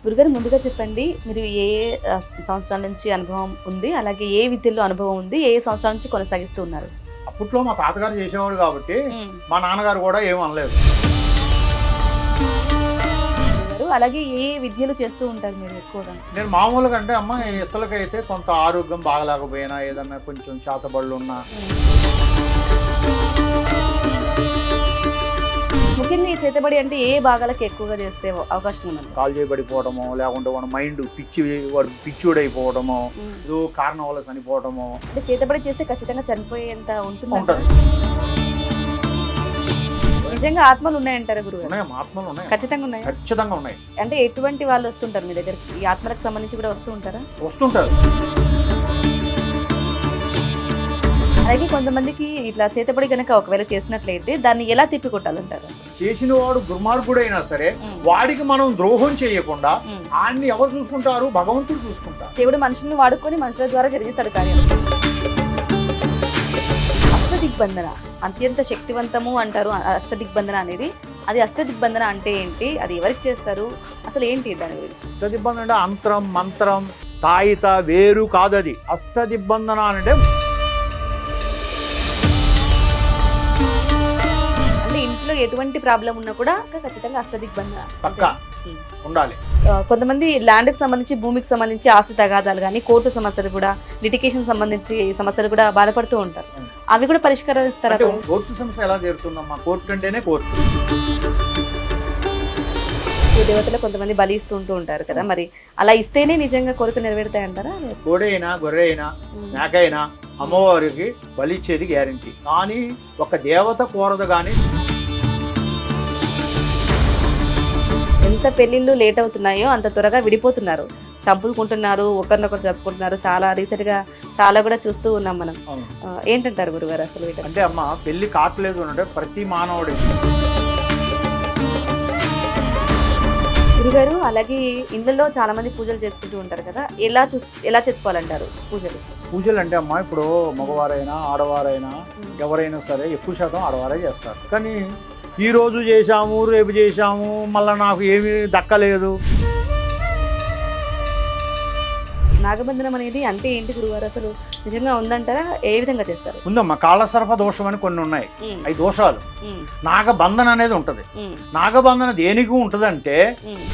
గురుగారు ముందుగా చెప్పండి. మీరు ఏ సంవత్సరాల నుంచి అనుభవం ఉంది? అలాగే ఏ విద్యలో అనుభవం ఉంది? ఏ సంవత్సరాల నుంచి కొనసాగిస్తూ ఉన్నారు? అప్పట్లో మా తాతగారు చేసేవాడు కాబట్టి, హ్మ్. మా నాన్నగారు కూడా ఏమి అనలేదు. గురుగారు అలాగే ఏ విద్యలు చేస్తూ ఉంటారు మీరు ఎక్కువగా? నేను మామూలుగా అంటే అమ్మ ఇసలకైతే కొంత ఆరోగ్యం బాగలేకపోయినా, ఏదన్నా కొంచెం చేతబడులున్నా హ్మ్. ముఖ్యంగా ఈ చేతబడి అంటే ఏ భాగాలకు ఎక్కువగా చేసే అవకాశం ఉన్నది? కాలు చేయబడిపోవడమో, లేకుంటే వాడి మైండ్ వాడు పిచ్చోడైపోవడమో, హ్మ్. ఏదో కారణం వల్ల చనిపోవడమో అంటే చేతబడి చేస్తే ఖచ్చితంగా చనిపోయేంత ఉంటుందంటారా? ఉంటది. నిజంగా ఆత్మలు ఉన్నాయంటారా గురుగారు? ఉన్నాయమ్మా, ఆత్మలు ఉన్నాయి. ఖచ్చితంగా ఉన్నాయా? ఖచ్చితంగా ఉన్నాయి. అంటే ఎటువంటి వాళ్ళు వస్తుంటారు మీ దగ్గరికి? ఈ ఆత్మలకు సంబంధించి కూడా వస్తూ ఉంటారా? వస్తుంటారు. అలాగే కొంతమందికి ఇట్లా చేతబడి గనక ఒకవేళ చేసినట్లయితే దాన్ని ఎలా తిప్పికొట్టాలంటారు? చేసిన వాడు దుర్మార్గుడైనా సరే, హ్మ్. వాడికి మనం ద్రోహం చేయకుండా హ్మ్. ఆయన్ని ఎవరు చూసుకుంటారు? భగవంతుడు చూసుకుంటారు. దేవుడు మనుషుల్ని వాడుకొని మనుషుల ద్వారా జరిగిస్తాడు కార్యం. అష్టదిగ్బంధన అత్యంత శక్తివంతము అంటారు. అష్టదిగ్బంధన అనేది అది అష్టదిగ్బంధన అంటే ఏంటి? అది ఎవరికి చేస్తారు? అసలు ఏంటి దాని గురించి? అష్టదిబ్బందన అంటే అంతరం, మంత్రం, తాయిత వేరు కాదది. అష్టదిబ్బందన అంటే అంటే ఇంట్లో ఎటువంటి ప్రాబ్లం ఉన్నా కూడా ఖచ్చితంగా అష్టదిగ్బంధన పక్కా ఉం. ఉండాలి. కొంతమంది ల్యాండ్కి సంబంధించి భూమికి సంబంధించి ఆస్తి తగాదాలు కానీ కోర్టు సమస్యలు కూడా లిటిగేషన్ సంబంధించి సమస్యలు కూడా బాధపడుతూ ఉంటారు. అవి కూడా పరిష్కరిస్తారా? అంటే కోర్టు సమస్య ఎలా తీరుతుందమ్మా? కోర్టు అంటేనే కోర్టు. దేవతలు కొంతమంది బలి ఇస్తూ ఉంటారు కదా, మరి అలా ఇస్తేనే నిజంగా కోరిక నెరవేరుతాయి అంటారా? కోడి అయినా, గొర్రె అయినా, మేక అయినా అమ్మవారికి బలి ఇచ్చేది గ్యారంటీ. కానీ ఒక దేవత కోరదు. కానీ ఎంత పెళ్లిళ్ళు లేట్ అవుతున్నాయో అంత త్వరగా విడిపోతున్నారు, చంపుకుంటున్నారు, ఒకరినొకరు చెప్పుకుంటున్నారు. చాలా రీసెంట్ గా చాలా కూడా చూస్తూ ఉన్నాం మనం. ఏంటంటారు గురుగారు అసలు వీటి? అంటే అమ్మ పెళ్లి కావట్లేదు అంటే ప్రతి మానవుడి గురుగారు అలాగే ఇళ్ళలో చాలా మంది పూజలు చేసుకుంటూ ఉంటారు కదా, ఎలా చేసుకోవాలంటారు పూజలు? పూజలు అంటే అమ్మా ఇప్పుడు మగవారైనా ఆడవారైనా ఎవరైనా సరే ఎక్కువ శాతం ఆడవారే చేస్తారు. కానీ ఈ రోజు చేశాము, రేపు చేశాము, మళ్ళీ నాకు ఏమీ దక్కలేదు. నాగబంధనం అనేది అంటే ఏంటి గురుగారు? అసలు నిజంగా ఉందంటారా? ఏ విధంగా చేస్తారు? ఉందమ్మా, కాళసర్ప దోషం అని కొన్ని ఉన్నాయి. ఉమ్, అవి దోషాలు. ఉమ్, నాగబంధన అనేది ఉంటుంది. ఉమ్, నాగబంధన దేనికి ఉంటుందంటే ఉమ్.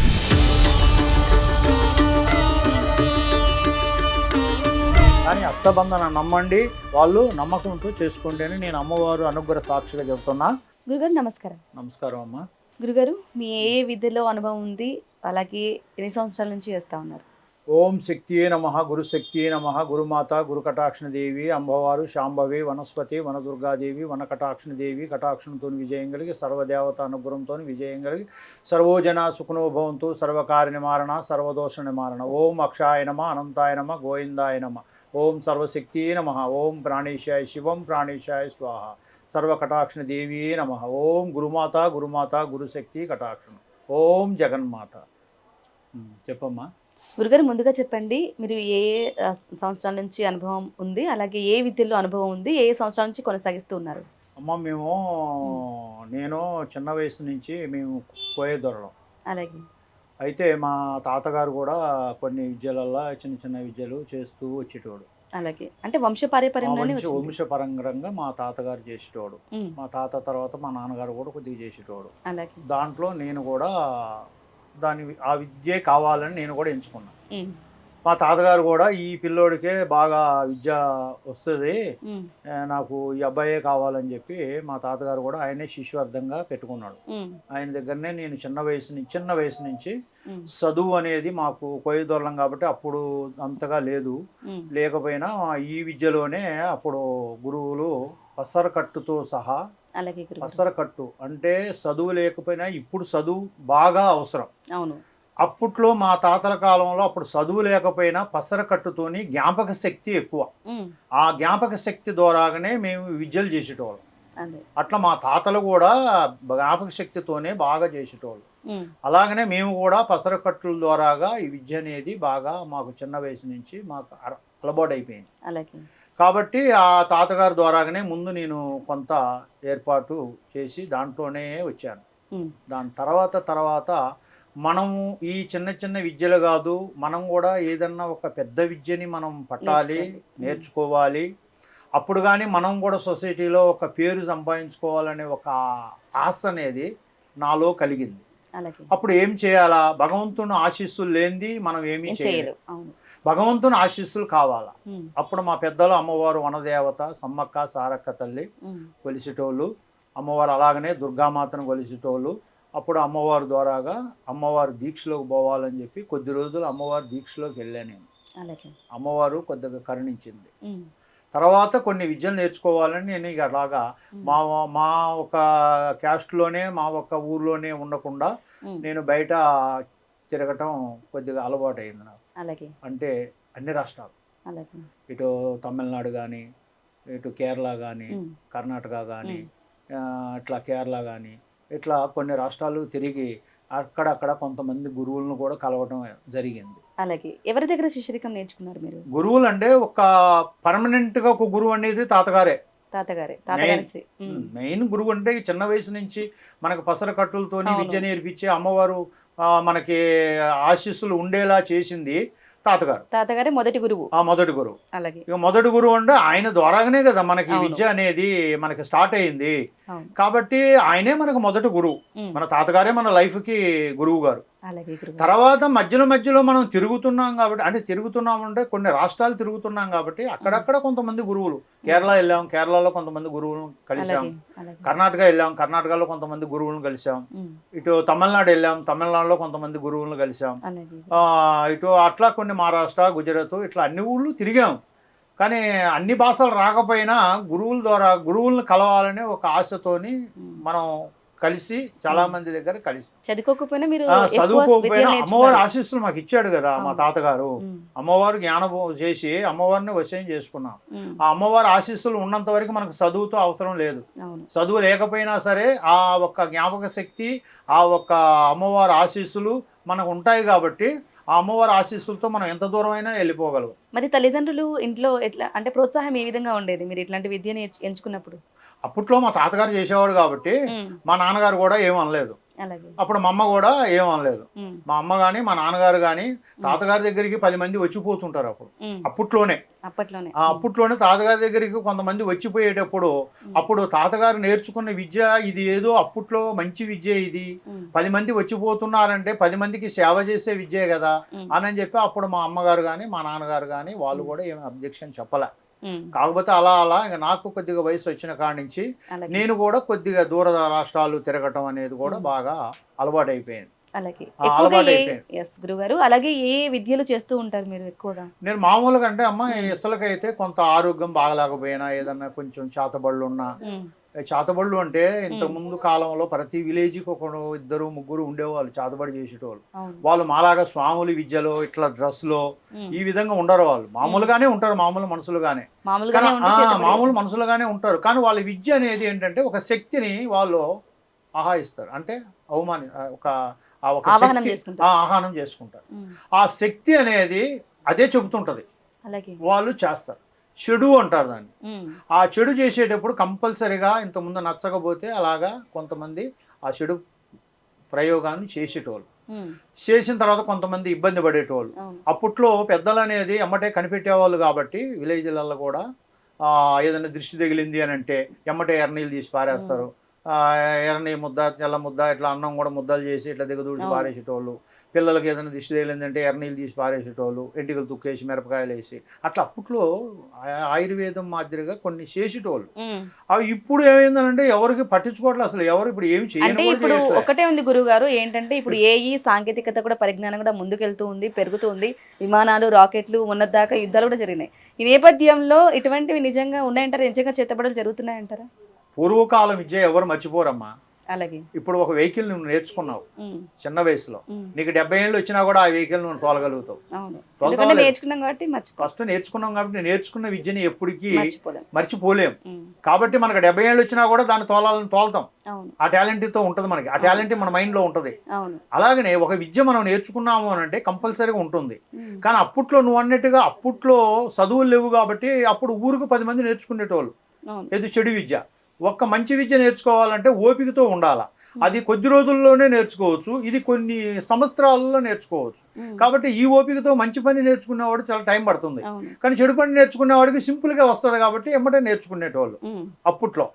కానీ అష్టబంధన నమ్మండి, వాళ్ళు నమ్మకంతో చేసుకోండి అని నేను అమ్మవారు అనుగ్రహ సాక్షిగా చెబుతున్నా. గురుగారు నమస్కారం. నమస్కారం అమ్మా. గురుగారు మీ ఏ విద్యలో అనుభవం ఉంది? అలాగే ఎన్ని సంవత్సరాల నుంచి చేస్తా ఉన్నారు? ఓం శక్తియే నమః, గురుశక్తియే నమః, గురుమాత గురుకటాక్షణదేవి అంబవారు శాంభవి వనస్పతి వనదుర్గాదేవి వనకటాక్షణదేవి కటాక్షణతో విజయం కలిగి సర్వదేవత అనుగ్రహంతో విజయం కలిగి సర్వోజన సుఖనోభవంతో సర్వకార్య నివారణ సర్వదోష నివారణ. ఓం అక్షాయ నమ, అనంతాయ నమ, గోవిందాయ నమ. ఓం సర్వశక్తియే నమః. ఓం ప్రాణేశాయ శివం ప్రాణేశాయ స్వాహ. సర్వకటాక్షణదేవియే నమః. ఓం గురుమాత గురుమాత గురుశక్తి కటాక్షణ. ఓం జగన్మాత. చెప్పమ్మా. గురుగారు ముందుగా చెప్పండి, మీరు ఏ సంవత్సరాల నుంచి అనుభవం ఉంది? అలాగే ఏ విద్యలో అనుభవం ఉంది? ఏ సంవత్సరాల నుంచి కొనసాగిస్తూ ఉన్నారు? అమ్మ నేను చిన్న వయసు నుంచి మేము పోయేదొరలం. అలాగే. అయితే మా తాతగారు కూడా కొన్ని విద్యలల్లో చిన్న చిన్న విద్యలు చేస్తూ వచ్చేటోడు. అలాగే అంటే వంశపారంపర్యంలోనే వచ్చింది. వంశపరంగా మా తాతగారు చేసేటోడు. ఉమ్, మా తాత తర్వాత మా నాన్నగారు కూడా కొద్దిగా చేసేటోడు. అలాగే. దాంట్లో నేను కూడా ఆ విద్యే కావాలని నేను కూడా ఎంచుకున్నాను. ఉమ్, మా తాతగారు కూడా ఈ పిల్లోడికే బాగా విద్య వస్తుంది, ఉమ్, నాకు ఈ అబ్బాయే కావాలని చెప్పి మా తాతగారు కూడా ఆయనే శిష్యార్థంగా పెట్టుకున్నాడు. ఉమ్, ఆయన దగ్గరనే నేను చిన్న వయసు నుంచి ఉమ్, చదువు అనేది మాకు కొయ్యదొరలం కాబట్టి అప్పుడు అంతగా లేదు. ఉమ్. లేకపోయినా ఈ విద్యలోనే అప్పుడు గురువులు పసరకట్టుతో సహా, అలాగే గురుగారు. పసరకట్టు అంటే చదువు లేకపోయినా ఇప్పుడు చదువు బాగా అవసరం. అవును. అప్పట్లో మా తాతల కాలంలో అప్పుడు చదువు లేకపోయినా పసరకట్టుతోని జ్ఞాపక శక్తి ఎక్కువ. ఉమ్, ఆ జ్ఞాపక శక్తి ద్వారాగానే మేము విద్యలు చేసేటోళ్ళం. అదే. అట్లా మా తాతలు కూడా జ్ఞాపక శక్తితోనే బాగా చేసేటోళ్ళు. ఉమ్, అలాగనే మేము కూడా పసరకట్టుల ద్వారాగా ఈ విద్య అనేది బాగా మాకు చిన్న వయసు నుంచి మాకు అలవాటు అయిపోయింది. అలాగే. కాబట్టి ఆ తాతగారి ద్వారాగానే ముందు నేను కొంత ఏర్పాటు చేసి దాంట్లోనే వచ్చాను. ఉమ్, దాని తర్వాత మనము ఈ చిన్న చిన్న విద్యలు కాదు, మనం కూడా ఏదన్నా ఒక పెద్ద విద్యని మనం పట్టాలి, నేర్చుకోవాలి. అప్పుడు కానీ మనం కూడా సొసైటీలో ఒక పేరు సంపాదించుకోవాలనే ఒక ఆశ అనేది నాలో కలిగింది. అలాగే. అప్పుడు ఏం చేయాలా? భగవంతుని ఆశీస్సులు లేనిది మనం ఏమీ చేయలేం. అవును. భగవంతుని ఆశీస్సులు కావాలా. అప్పుడు మా పెద్దలు అమ్మవారు వనదేవత, సమ్మక్క సారక్క తల్లి కొలిసేటోళ్ళు, అమ్మవారు అలాగనే దుర్గామాతను కొలిసేటోళ్ళు. అప్పుడు అమ్మవారి ద్వారాగా అమ్మవారు దీక్షలోకి పోవాలని చెప్పి కొద్ది రోజులు అమ్మవారి దీక్షలోకి వెళ్ళాను నేను. అమ్మవారు కొద్దిగా కరుణించింది. తర్వాత కొన్ని విద్యలు నేర్చుకోవాలని నేను ఇక అలాగా మా మా ఒక క్యాస్ట్లోనే మా ఒక ఊర్లోనే ఉండకుండా నేను బయట తిరగటం కొద్దిగా అలవాటు అయింది నాకు. అంటే అన్ని రాష్ట్రాలు, ఇటు తమిళనాడు కానీ, ఇటు కేరళ కానీ, కర్ణాటక కానీ, ఇట్లా కేరళ కానీ, ఇట్లా కొన్ని రాష్ట్రాలు తిరిగి అక్కడక్కడ కొంతమంది గురువులను కూడా కలవడం జరిగింది. అలాగే. ఎవరి దగ్గర శిష్యరికం నేర్చుకున్నారు మీరు? గురువులు అంటే ఒక పర్మనెంట్ గా ఒక గురువు అనేది తాతగారే. మెయిన్ గురువు అంటే చిన్న వయసు నుంచి మనకు పసర కట్టులతోని విద్య నేర్పించి అమ్మవారు మనకి ఆశీస్సులు ఉండేలా చేసింది తాతగారే మొదటి గురువు. మొదటి గురువు. అలాగే. ఇక మొదటి గురువు అంటే ఆయన ద్వారాగానే కదా మనకి విద్య అనేది మనకి స్టార్ట్ అయింది. కాబట్టి ఆయనే మనకు మొదటి గురువు. మన తాతగారే మన లైఫ్ కి గురువు గారు. తర్వాత మధ్యలో మనం తిరుగుతున్నాం కాబట్టి, అంటే తిరుగుతున్నాం అంటే కొన్ని రాష్ట్రాలు తిరుగుతున్నాం కాబట్టి అక్కడక్కడ కొంతమంది గురువులు, కేరళ వెళ్ళాం, కేరళలో కొంతమంది గురువులను కలిసాం, కర్ణాటక వెళ్ళాం, కర్ణాటకలో కొంతమంది గురువులను కలిసాం, ఇటు తమిళనాడు వెళ్ళాం, తమిళనాడులో కొంతమంది గురువులను కలిసాం, ఇటు అట్లా కొన్ని మహారాష్ట్ర, గుజరాత్ ఇట్లా అన్ని ఊళ్ళు తిరిగాం. కానీ అన్ని భాషలు రాకపోయినా గురువుల ద్వారా గురువులను కలవాలనే ఒక ఆశతోని మనం కలిసి చాలా మంది దగ్గర కలిసి చదువుకోకపోయినా అమ్మవారి ఆశీస్సులు మాకు ఇచ్చాడు కదా మా తాతగారు. అమ్మవారు జ్ఞానం చేసి అమ్మవారిని వశయం చేసుకున్నాం. ఆ అమ్మవారి ఆశీస్సులు ఉన్నంత వరకు మనకు చదువుతో అవసరం లేదు. చదువు లేకపోయినా సరే ఆ ఒక్క జ్ఞాపక శక్తి, ఆ ఒక్క అమ్మవారి ఆశీస్సులు మనకు ఉంటాయి కాబట్టి ఆ అమ్మవారి ఆశీస్సులతో మనం ఎంత దూరం అయినా వెళ్ళిపోగలం. మరి తల్లిదండ్రులు ఇంట్లో ఎట్లా అంటే ప్రోత్సాహం ఏ విధంగా ఉండేది మీరు ఇట్లాంటి విద్యని ఎంచుకున్నప్పుడు? అప్పట్లో మా తాతగారు చేసేవాడు కాబట్టి మా నాన్నగారు కూడా ఏమనలేదు. అప్పుడు మా అమ్మ కూడా ఏమనలేదు. మా అమ్మ కానీ మా నాన్నగారు కానీ తాతగారి దగ్గరికి 10 మంది వచ్చిపోతుంటారు. అప్పట్లోనే తాతగారి దగ్గరికి కొంతమంది వచ్చిపోయేటప్పుడు అప్పుడు తాతగారు నేర్చుకున్న విద్య ఇది ఏదో అప్పట్లో మంచి విద్య, ఇది 10 మంది వచ్చిపోతున్నారంటే 10 మందికి సేవ చేసే విద్యే కదా అని చెప్పి అప్పుడు మా అమ్మగారు కానీ మా నాన్నగారు కానీ వాళ్ళు కూడా ఏమి అబ్జెక్షన్ చెప్పలే. కాకపోతే అలా ఇక నాకు కొద్దిగా వయసు వచ్చిన కాడి నుంచి నేను కూడా కొద్దిగా దూర రాష్ట్రాలు తిరగటం అనేది కూడా బాగా అలవాటు అయిపోయింది. అలాగే ఏ విద్యలు చేస్తూ ఉంటారు మీరు ఎక్కువగా? నేను మామూలుగా అంటే అమ్మ ఇసలకైతే కొంత ఆరోగ్యం బాగలేకపోయినా, ఏదన్నా కొంచెం చేతబడులు ఉన్నా, చేతబడులు అంటే ఇంతకు ముందు కాలంలో ప్రతి విలేజ్కి ఒక 2, 3 ఉండేవాళ్ళు చేతబడి చేసేటోళ్ళు. వాళ్ళు మాలాగా స్వాములు విద్యలో ఇట్లా డ్రెస్ లో ఈ విధంగా ఉండరు. వాళ్ళు మామూలుగానే ఉంటారు, మామూలు మనుషులుగానే ఉంటారు. కానీ వాళ్ళ విద్య అనేది ఏంటంటే ఒక శక్తిని వాళ్ళు ఆహాయిస్తారు, అంటే ఆహ్వానం చేసుకుంటారు. ఆ శక్తి అనేది అదే చెబుతుంటది, వాళ్ళు చేస్తారు. చెడు అంటారు దాన్ని. ఆ చెడు చేసేటప్పుడు కంపల్సరీగా ఇంతకుముందు నచ్చకపోతే అలాగా కొంతమంది ఆ చెడు ప్రయోగాన్ని చేసేటోళ్ళు, చేసిన తర్వాత కొంతమంది ఇబ్బంది పడేటోళ్ళు. అప్పట్లో పెద్దలు అనేది ఎమ్మటే కనిపెట్టేవాళ్ళు కాబట్టి విలేజ్లలో కూడా ఏదైనా దృష్టి తగిలింది అని అంటే ఎమ్మటే ఎర్రనీళ్ళు తీసి పారేస్తారు. ఎర్రని ముద్ద, తెల్ల ముద్ద, ఇట్లా అన్నం కూడా ముద్దలు చేసి ఇట్లా దిగదూడి పారేసేటోళ్ళు. పిల్లలకి ఏదైనా దిష్టి తగిలిందంటే ఎర్రనీళ్ళు తీసి పారేసేటోళ్ళు, ఎంటికలు తుక్కేసి మిరపకాయలు వేసి అట్లా అప్పట్లో ఆయుర్వేదం మాదిరిగా కొన్ని చేసేటోళ్ళు. అవి ఇప్పుడు ఏమైందనంటే ఎవరికి పట్టించుకోవట్లేదు అసలు. ఎవరు ఇప్పుడు ఏమి చేయాలి? ఇప్పుడు ఒకటే ఉంది గురువు గారు, ఏంటంటే ఇప్పుడు ఏఈ సాంకేతికత కూడా పరిజ్ఞానం కూడా ముందుకెళ్తూ ఉంది, పెరుగుతుంది. విమానాలు, రాకెట్లు, ఉన్నత దాకా యుద్ధాలు కూడా జరిగినాయి. ఈ నేపథ్యంలో ఇటువంటివి నిజంగా ఉన్నాయంటారా? నిజంగా చేతబడులు జరుగుతున్నాయంటారా? పూర్వకాలం విద్య ఎవరు మర్చిపోరమ్మా. అలాగే. ఇప్పుడు ఒక వెహికల్ నువ్వు నేర్చుకున్నావు చిన్న వయసులో, నీకు 70 ఏళ్ళు వచ్చినా కూడా ఆ వెహికల్ నువ్వు తోలగలుగుతావు. ఫస్ట్ నేర్చుకున్నాం కాబట్టి నేర్చుకున్న విద్యని ఎప్పటికీ మర్చిపోలేం. కాబట్టి మనకు 70 ఏళ్ళు వచ్చినా కూడా దాన్ని తోలుతాం. ఆ టాలెంట్ తో ఉంటది మనకి, ఆ టాలెంట్ మన మైండ్ లో ఉంటది. అలాగనే ఒక విద్య మనం నేర్చుకున్నాము అని అంటే కంపల్సరీగా ఉంటుంది. కానీ అప్పట్లో నువ్వు అన్నట్టుగా అప్పట్లో చదువులు లేవు కాబట్టి అప్పుడు ఊరికి 10 మంది నేర్చుకునేటోళ్ళు. ఏది చెడు విద్య. ఒక్క మంచి విద్య నేర్చుకోవాలంటే ఓపికతో ఉండాలా. అది కొద్ది రోజుల్లోనే నేర్చుకోవచ్చు, ఇది కొన్ని సంవత్సరాలలో నేర్చుకోవచ్చు. కాబట్టి ఈ ఓపికతో మంచి పని నేర్చుకునేవాడు చాలా టైం పడుతుంది, కానీ చెడు పని నేర్చుకునేవాడికి సింపుల్గా వస్తుంది కాబట్టి ఎమ్మటే నేర్చుకునేటోళ్ళు అప్పట్లో.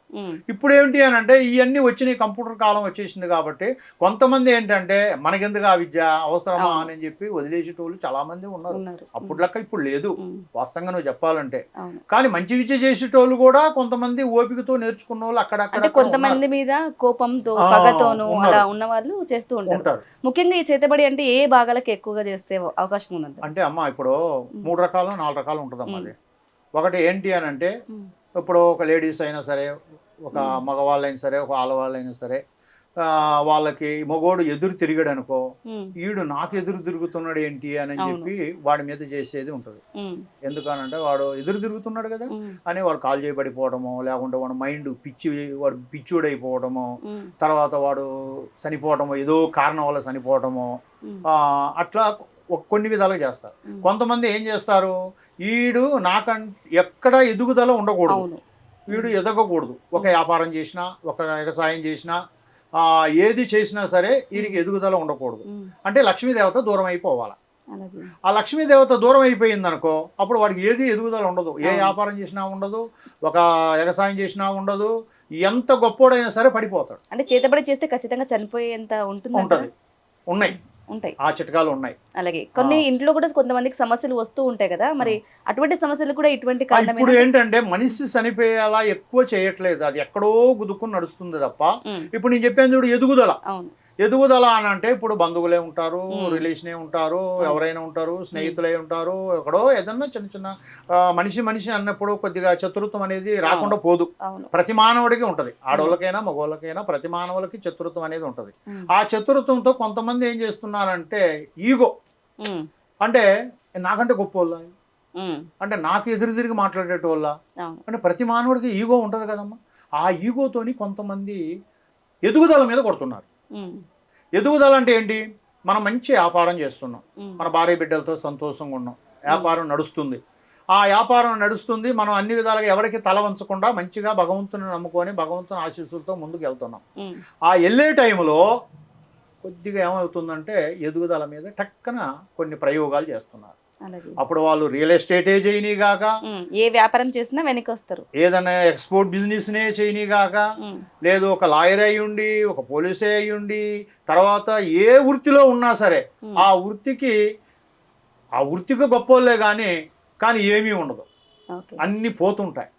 ఇప్పుడు ఏంటి అని అంటే ఇవన్నీ వచ్చినాయి, కంప్యూటర్ కాలం వచ్చేసింది కాబట్టి కొంతమంది ఏంటంటే మనకెందుకు ఆ విద్య అవసరమా అని చెప్పి వదిలేసేటోళ్ళు చాలా మంది ఉన్నారు. అప్పుడు లెక్క ఇప్పుడు లేదు వాస్తవంగా నువ్వు చెప్పాలంటే. కానీ మంచి విద్య చేసేటోళ్ళు కూడా కొంతమంది ఓపికతో నేర్చుకున్న వాళ్ళు అక్కడక్కడ కొంతమంది మీద కోపంతో పగతోనూ అలా ఉన్న వాళ్ళు చేస్తూ ఉంటారు. ముఖ్యంగా ఈ చేతబడి అంటే ఏ భాగాలకు ఎక్కువగా చేసే అవకాశం ఉన్నది అంటే అమ్మ ఇప్పుడు 3 రకాలు 4 రకాలు ఉంటుందమ్మా. అది ఒకటి ఏంటి అని అంటే ఇప్పుడు ఒక లేడీస్ అయినా సరే, ఒక మగవాళ్ళైనా సరే, ఒక ఆడవాళ్ళైనా సరే, వాళ్ళకి మగోడు ఎదురు తిరిగాడు అనుకో, ఈడు నాకు ఎదురు తిరుగుతున్నాడు ఏంటి అని చెప్పి వాడి మీద చేసేది ఉంటుంది. ఎందుకనంటే వాడు ఎదురు తిరుగుతున్నాడు కదా అని వాడు కాల్ చేయబడిపోవడము, లేకుంటే వాడు మైండ్ వాడు పిచ్చుడైపోవడము, తర్వాత వాడు చనిపోవటము, ఏదో కారణం వల్ల చనిపోవటము, అట్లా కొన్ని విధాలుగా చేస్తారు. కొంతమంది ఏం చేస్తారు, ఈడు ఎక్కడ ఎదుగుదల ఉండకూడదు, వీడు ఎదగకూడదు, ఒక వ్యాపారం చేసినా, ఒక వ్యవసాయం చేసినా, ఏది చేసినా సరే వీడికి ఎదుగుదల ఉండకూడదు అంటే లక్ష్మీదేవత దూరం అయిపోవాలి. ఆ లక్ష్మీదేవత దూరం అయిపోయింది అనుకో, అప్పుడు వాడికి ఏది ఎదుగుదల ఉండదు, ఏ వ్యాపారం చేసినా ఉండదు, ఒక వ్యవసాయం చేసినా ఉండదు, ఎంత గొప్పోడైనా సరే పడిపోతాడు. అంటే చేతబడి చేస్తే ఖచ్చితంగా చనిపోయేంత ఉంటుంది. ఉన్నాయి ఆ చిట్కాలు ఉన్నాయి. అలాగే కొన్ని ఇంట్లో కూడా కొంతమందికి సమస్యలు వస్తూ ఉంటాయి కదా, మరి అటువంటి సమస్యలు కూడా ఇటువంటి కారణం. ఇప్పుడు ఏంటంటే మనిషి చనిపోయేలా ఎక్కువ చేయట్లేదు, అది ఎక్కడో గుదుకుని నడుస్తుంది తప్ప. ఇప్పుడు నేను చెప్పాను చూడు, ఎదుగుదల అని అంటే ఇప్పుడు బంధువులే ఉంటారు, రిలేషనే ఉంటారు, ఎవరైనా ఉంటారు, స్నేహితులే ఉంటారు, ఎక్కడో ఏదన్నా చిన్న చిన్న మనిషి అన్నప్పుడు కొద్దిగా చతురత్వం అనేది రాకుండా పోదు. ప్రతి మానవుడికి ఉంటది, ఆడవాళ్ళకైనా మగవాళ్ళకైనా ప్రతి మానవులకి చతురత్వం అనేది ఉంటది. ఆ చతురత్వంతో కొంతమంది ఏం చేస్తున్నారంటే ఈగో, అంటే నాకంటే గొప్ప వాళ్ళ, అంటే నాకు ఎదురు తిరిగి మాట్లాడేటోళ్ళ, అంటే ప్రతి మానవుడికి ఈగో ఉంటది కదమ్మా. ఆ ఈగోతోని కొంతమంది ఎదుగుదల మీద కొడుతున్నారు. ఎదుగుదల అంటే ఏంటి, మనం మంచి వ్యాపారం చేస్తున్నాం, మన భార్య బిడ్డలతో సంతోషంగా ఉన్నాం, వ్యాపారం నడుస్తుంది, ఆ వ్యాపారం నడుస్తుంది, మనం అన్ని విధాలుగా ఎవరికి తల వంచకుండా మంచిగా భగవంతుని నమ్ముకొని భగవంతుని ఆశీస్సులతో ముందుకు వెళ్తున్నాం. ఆ వెళ్ళే టైంలో కొద్దిగా ఏమవుతుందంటే ఎదుగుదల మీద టక్కన కొన్ని ప్రయోగాలు చేస్తున్నారు. అప్పుడు వాళ్ళు రియల్ ఎస్టేటే చేయనిగాక, ఏ వ్యాపారం చేసినా వెనక్కి వస్తారు, ఏదైనా ఎక్స్పోర్ట్ బిజినెస్ నే చేయనిగాక, లేదు ఒక లాయర్ అయ్యుండి, ఒక పోలీసే అయ్యుండి, తర్వాత ఏ వృత్తిలో ఉన్నా సరే ఆ వృత్తికి గొప్పోళ్ళే కానీ ఏమీ ఉండదు, అన్ని పోతుంటాయి.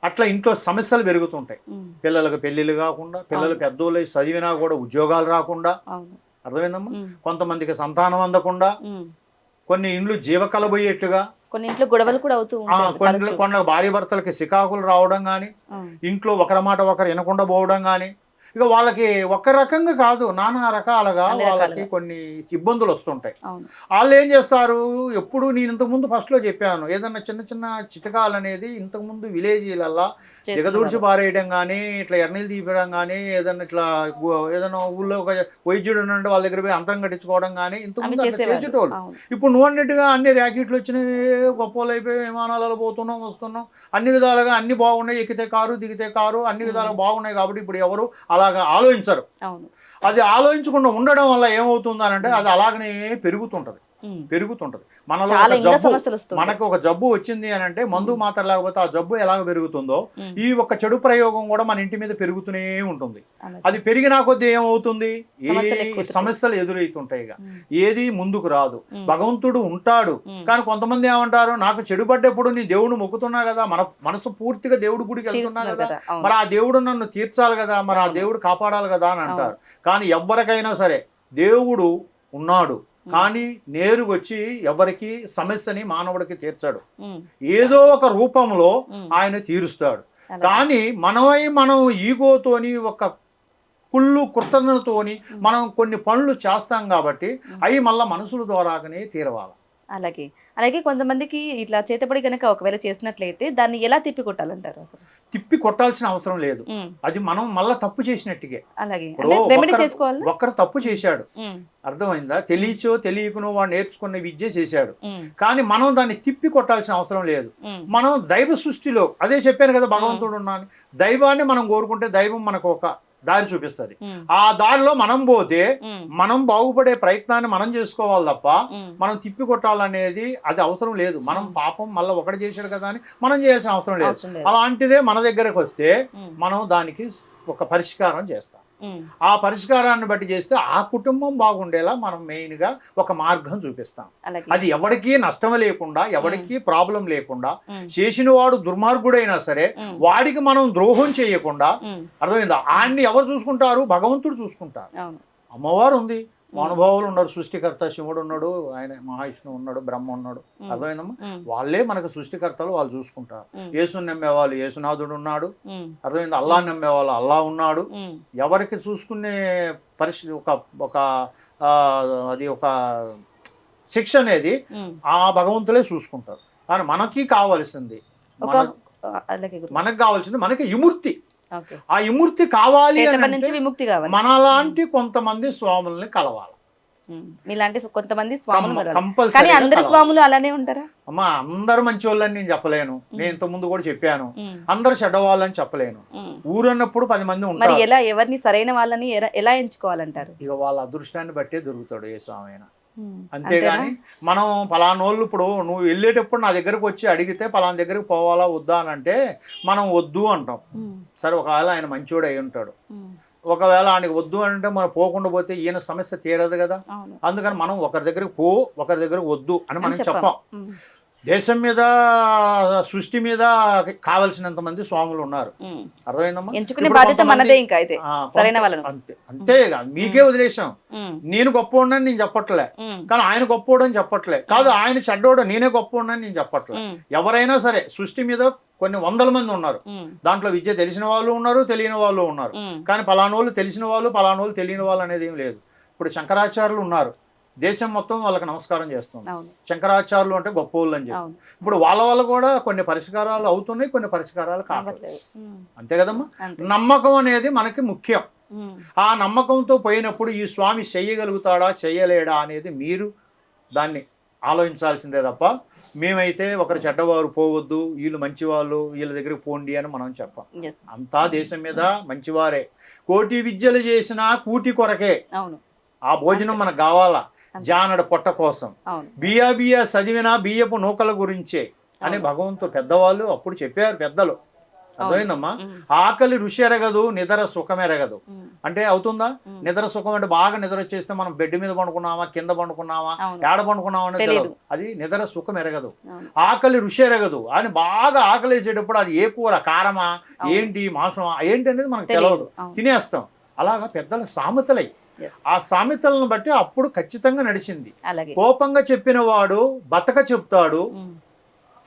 అట్లా ఇంట్లో సమస్యలు పెరుగుతుంటాయి, పిల్లలకు పెళ్లిళ్ళు కాకుండా, పిల్లలు పెద్దోళ్ళు చదివినా కూడా ఉద్యోగాలు రాకుండా, అర్థమైందమ్మా, కొంతమందికి సంతానం అందకుండా, కొన్ని ఇండ్లు జీవకలబోయేట్టుగా, కొన్ని ఇంట్లో గొడవలు కూడా అవుతూ ఉంటాయి, కొన్ని భార్య భర్తలకి సికాకులు రావడం కానీ, ఇంట్లో ఒకరి మాట ఒకరు వినకుండా పోవడం కానీ, ఇక వాళ్ళకి ఒక రకంగా కాదు నానా రకాలుగా వాళ్ళకి కొన్ని ఇబ్బందులు వస్తుంటాయి. వాళ్ళు ఏం చేస్తారు, ఎప్పుడు నేను ఇంతకుముందు ఫస్ట్లో చెప్పాను, ఏదన్నా చిన్న చిన్న చిటకాలు అనేది ఇంతకుముందు విలేజీలల్లా దిగదూడ్చి పారేయడం కానీ, ఇట్లా ఎర్నీళ్ళు తీపడం కానీ, ఏదైనా ఊళ్ళో ఒక వైద్యుడు ఉన్నట్టు వాళ్ళ దగ్గర పోయి అంతరం కట్టించుకోవడం కానీ ఇంతకుముందు చేసేటోళ్ళు. ఇప్పుడు నువ్వు అన్నట్టుగా అన్ని ర్యాకెట్లు వచ్చినాయి, గొప్ప వాళ్ళు అయిపోయి విమానాలలో పోతున్నాం వస్తున్నాం, అన్ని విధాలుగా అన్ని బాగున్నాయి, ఎక్కితే కారు దిగితే కారు అన్ని విధాలుగా బాగున్నాయి కాబట్టి ఇప్పుడు ఎవరు అలాగా ఆలోచించరు. అది ఆలోచించకుండా ఉండడం వల్ల ఏమవుతుందనంటే అది అలాగనే పెరుగుతుంటది. మనలో మనకు ఒక జబ్బు వచ్చింది అని అంటే మందు మాత్రం లేకపోతే ఆ జబ్బు ఎలాగ పెరుగుతుందో ఈ ఒక చెడు ప్రయోగం కూడా మన ఇంటి మీద పెరుగుతూనే ఉంటుంది. అది పెరిగినా కొద్దీ ఏమవుతుంది, సమస్యలు ఎదురవుతుంటాయి, ఏది ముందుకు రాదు. భగవంతుడు ఉంటాడు కానీ కొంతమంది ఏమంటారు, నాకు చెడు పడ్డప్పుడు నీ దేవుడు మొక్కుతున్నా కదా, మనసు పూర్తిగా దేవుడి గుడికి వెళ్తున్నా కదా, మరి ఆ దేవుడు నన్ను తీర్చాలి కదా, మరి ఆ దేవుడు కాపాడాలి కదా అని అంటారు. కానీ ఎవరికైనా సరే దేవుడు ఉన్నాడు, కానీ నేరుగా వచ్చి ఎవరికి సమస్యని మానవుడికి తీర్చాడు, ఏదో ఒక రూపంలో ఆయన తీరుస్తాడు. కానీ మనం ఈగోతోని ఒక కుళ్ళు కృతజ్ఞతతోని మనం కొన్ని పనులు చేస్తాం కాబట్టి అవి మళ్ళీ మనుషుల ద్వారానే తీరవాలి. అలాగే కొంతమందికి ఇట్లా చేతబడి కనుక ఒకవేళ చేసినట్లయితే దాన్ని ఎలా తిప్పి కొట్టాలంటారు? అసలు తిప్పి కొట్టాల్సిన అవసరం లేదు, అది మనం మళ్ళీ తప్పు చేసినట్టుగా. ఒక్కరు తప్పు చేశాడు, అర్థమైందా, తెలియకునో వాడు నేర్చుకున్న విద్య చేశాడు, కానీ మనం దాన్ని తిప్పి కొట్టాల్సిన అవసరం లేదు. మనం దైవ సృష్టిలో అదే చెప్పాను కదా, భగవంతుడు ఉన్నాను, దైవాన్ని మనం కోరుకుంటే దైవం మనకు ఒక దారి చూపిస్తుంది. ఉమ్, ఆ దారిలో మనం పోతే ఉమ్, మనం బాగుపడే ప్రయత్నాన్ని మనం చేసుకోవాలి తప్ప ఉమ్, మనం తిప్పి కొట్టాలనేది అది అవసరం లేదు. మనం ఉమ్. పాపం మళ్ళీ ఒకటి చేశాడు కదా అని మనం చేయాల్సిన అవసరం లేదు. అవసరం లేదు. అలాంటిదే మన దగ్గరకు వస్తే ఉమ్, మనం దానికి ఒక పరిష్కారం చేస్తాం. ఉమ్, ఆ పరిష్కారాన్ని బట్టి చేస్తే ఆ కుటుంబం బాగుండేలా మనం మెయిన్గా ఒక మార్గం చూపిస్తాం. అలాగే. అది ఎవరికీ నష్టం లేకుండా, ఎవరికీ ప్రాబ్లం లేకుండా, ఉమ్, చేసిన వాడు దుర్మార్గుడైనా సరే ఉమ్, వాడికి మనం ద్రోహం చేయకుండా, ఉమ్, అర్థమైందా? ఆయన్ని ఎవరు చూసుకుంటారు? భగవంతుడు చూసుకుంటారు. అవును. అమ్మవారు ఉంది, ఉమ్, మహానుభావులు ఉన్నారు, సృష్టికర్త శివుడు ఉన్నాడు, ఆయన మహావిష్ణువు ఉన్నాడు, బ్రహ్మ ఉన్నాడు. ఉమ్, అర్థమైందమ్మా? ఉమ్, వాళ్ళే మనకు సృష్టికర్తలు, వాళ్ళు చూసుకుంటారు. ఉమ్, యేసుని నమ్మేవాళ్ళు యేసునాథుడు ఉన్నాడు. ఉమ్, అర్థమైంది? అల్లా నమ్మేవాళ్ళు అల్లా ఉన్నాడు. ఉమ్, ఎవరికి చూసుకునే పరిస్థితి ఒక ఒక ఆ, అది ఒక శిక్ష అనేది ఉమ్. ఆ భగవంతులే చూసుకుంటారు. కానీ మనకి కావాల్సింది ఒక అలాగే గురు. మనకు కావాల్సింది మనకి విముక్తి. ఓకే. ఆ విముక్తి కావాలి అని చేతబడి నుంచి అంటే విముక్తి కావాలి. మనలాంటి కొంతమంది స్వాముల్ని కలవాలి. ఉమ్, మీలాంటి కొంతమంది స్వాములు కలవాలి. కానీ కంపల్సరీ అందరి స్వాములు అలానే ఉంటారా? అమ్మా, అందరు మంచి వాళ్ళని నేను చెప్పలేను. నేను ఇంత ముందు కూడా చెప్పాను, ఉమ్, అందరు చెడ్డవాళ్ళని చెప్పలేను. ఉమ్. ఊరన్నప్పుడు 10 మంది మరి ఉంటారు. ఎలా ఎవరిని సరైన వాళ్ళని ఎలా ఎంచుకోవాలంటారు? ఇక వాళ్ళ అదృష్టాన్ని బట్టే దొరుకుతాడు ఏ స్వామి అయినా. ఉమ్, అంతేగాని మనం పలానోళ్ళు ఇప్పుడు నువ్వు వెళ్ళేటప్పుడు నా దగ్గరకు వచ్చి అడిగితే పలానా దగ్గరికి పోవాలా వద్దా అని అంటే మనం వద్దు అంటాం. ఉమ్, సరే, ఒకవేళ ఆయన మంచోడు అయి ఉంటాడు. ఉమ్, ఒకవేళ ఆయనకి వద్దు అని అంటే మనం పోకుండా పోతే ఈయన సమస్య తీరదు కదా. అవును. అందుకని మనం ఒకరి దగ్గరికి పో, ఒకరి దగ్గరకు వద్దు అని మనం చెప్పాం. చెప్పాం. ఉమ్, దేశం మీద, సృష్టి మీద కావలసినంత మంది స్వాములు ఉన్నారు. ఉమ్. అర్థమైందమ్మా? ఎంచుకునే ఇప్పుడు బాధ్యత కొంతమంది- మనదే ఇంకా అయితే ఆ, సరైన వాళ్ళను. అంతే మీకే వదిలేసాం. ఉమ్, నేను గొప్పోడని నేను చెప్పట్లే, ఉమ్, కానీ ఆయన గొప్పోడని చెప్పట్లే. కాదు, ఆయన చెడ్డోడు నేనే గొప్పోడని నేను చెప్పట్లే. ఉమ్, ఎవరైనా సరే సృష్టి మీద కొన్ని వందల మంది ఉన్నారు. ఉమ్, దాంట్లో విద్య తెలిసిన వాళ్ళు ఉన్నారు, తెలియని వాళ్ళు ఉన్నారు. ఉమ్, కానీ పలానోళ్ళు తెలిసిన వాళ్ళు, పలానోళ్ళు తెలియని వాళ్ళు అనేది ఏం లేదు. ఇప్పుడు శంకరాచార్యులు ఉన్నారు, దేశం మొత్తం వాళ్ళకి నమస్కారం చేస్తుంది. అవును, శంకరాచార్యులు అంటే గొప్ప వాళ్ళు అని చెప్పి. అవును. ఇప్పుడు వాళ్ళ వల్ల కూడా కొన్ని పరిష్కారాలు అవుతున్నాయి, కొన్ని పరిష్కారాలు కావట్లేదు. అవ్వట్లేదు. ఉమ్, అంతే కదమ్మా? అంతే. నమ్మకం అనేది మనకి ముఖ్యం. ఉమ్, ఆ నమ్మకంతో పోయినప్పుడు ఈ స్వామి చెయ్యగలుగుతాడా చెయ్యలేడా అనేది మీరు దాన్ని ఆలోచించాల్సిందే తప్ప మేమైతే ఒకరు చెడ్డవారు పోవద్దు, వీళ్ళు మంచివాళ్ళు, వీళ్ళ దగ్గరికి పోండి అని మనం చెప్పాం. yes. అంతా దేశం మీద మంచివారే. కోటి విద్యలు చేసినా కూటి కొరకే. అవును, ఆ భోజనం మనకు కావాలా, జానడు పొట్ట కోసం. అవును. బియ్య చదివినా బియ్యపు నూకల గురించే అని భగవంతుడు పెద్దవాళ్ళు అప్పుడు చెప్పారు, పెద్దలు. అర్థమైందమ్మా? ఉమ్, ఆకలి రుచి ఎరగదు, నిద్ర సుఖం ఎరగదు. ఉమ్, అంటే అవుతుందా? ఉమ్. నిద్ర సుఖం అంటే బాగా నిద్ర వచ్చేస్తే మనం బెడ్ మీద పండుకున్నామా, కింద పండుకున్నామా, అవును. ఏడ పండుకున్నామా అనేది తెలీదు. తెలియదు. అది నిద్ర సుఖం ఎరగదు. అవును. ఆకలి రుచి ఎరగదు అని బాగా ఆకలి వేసేటప్పుడు అది ఏ కూర, కారమా, అవును. ఏంటి, మాంసమా, ఏంటి అనేది మనకు తెలీదు. తెలియదు, అవును. తినేస్తాం. అలాగా పెద్దల సామెతలై Yes. ఆ సామెతలను బట్టి అప్పుడు ఖచ్చితంగా నడిచింది. అలాగే. కోపంగా చెప్పిన వాడు బతక చెప్తాడు, ఉమ్,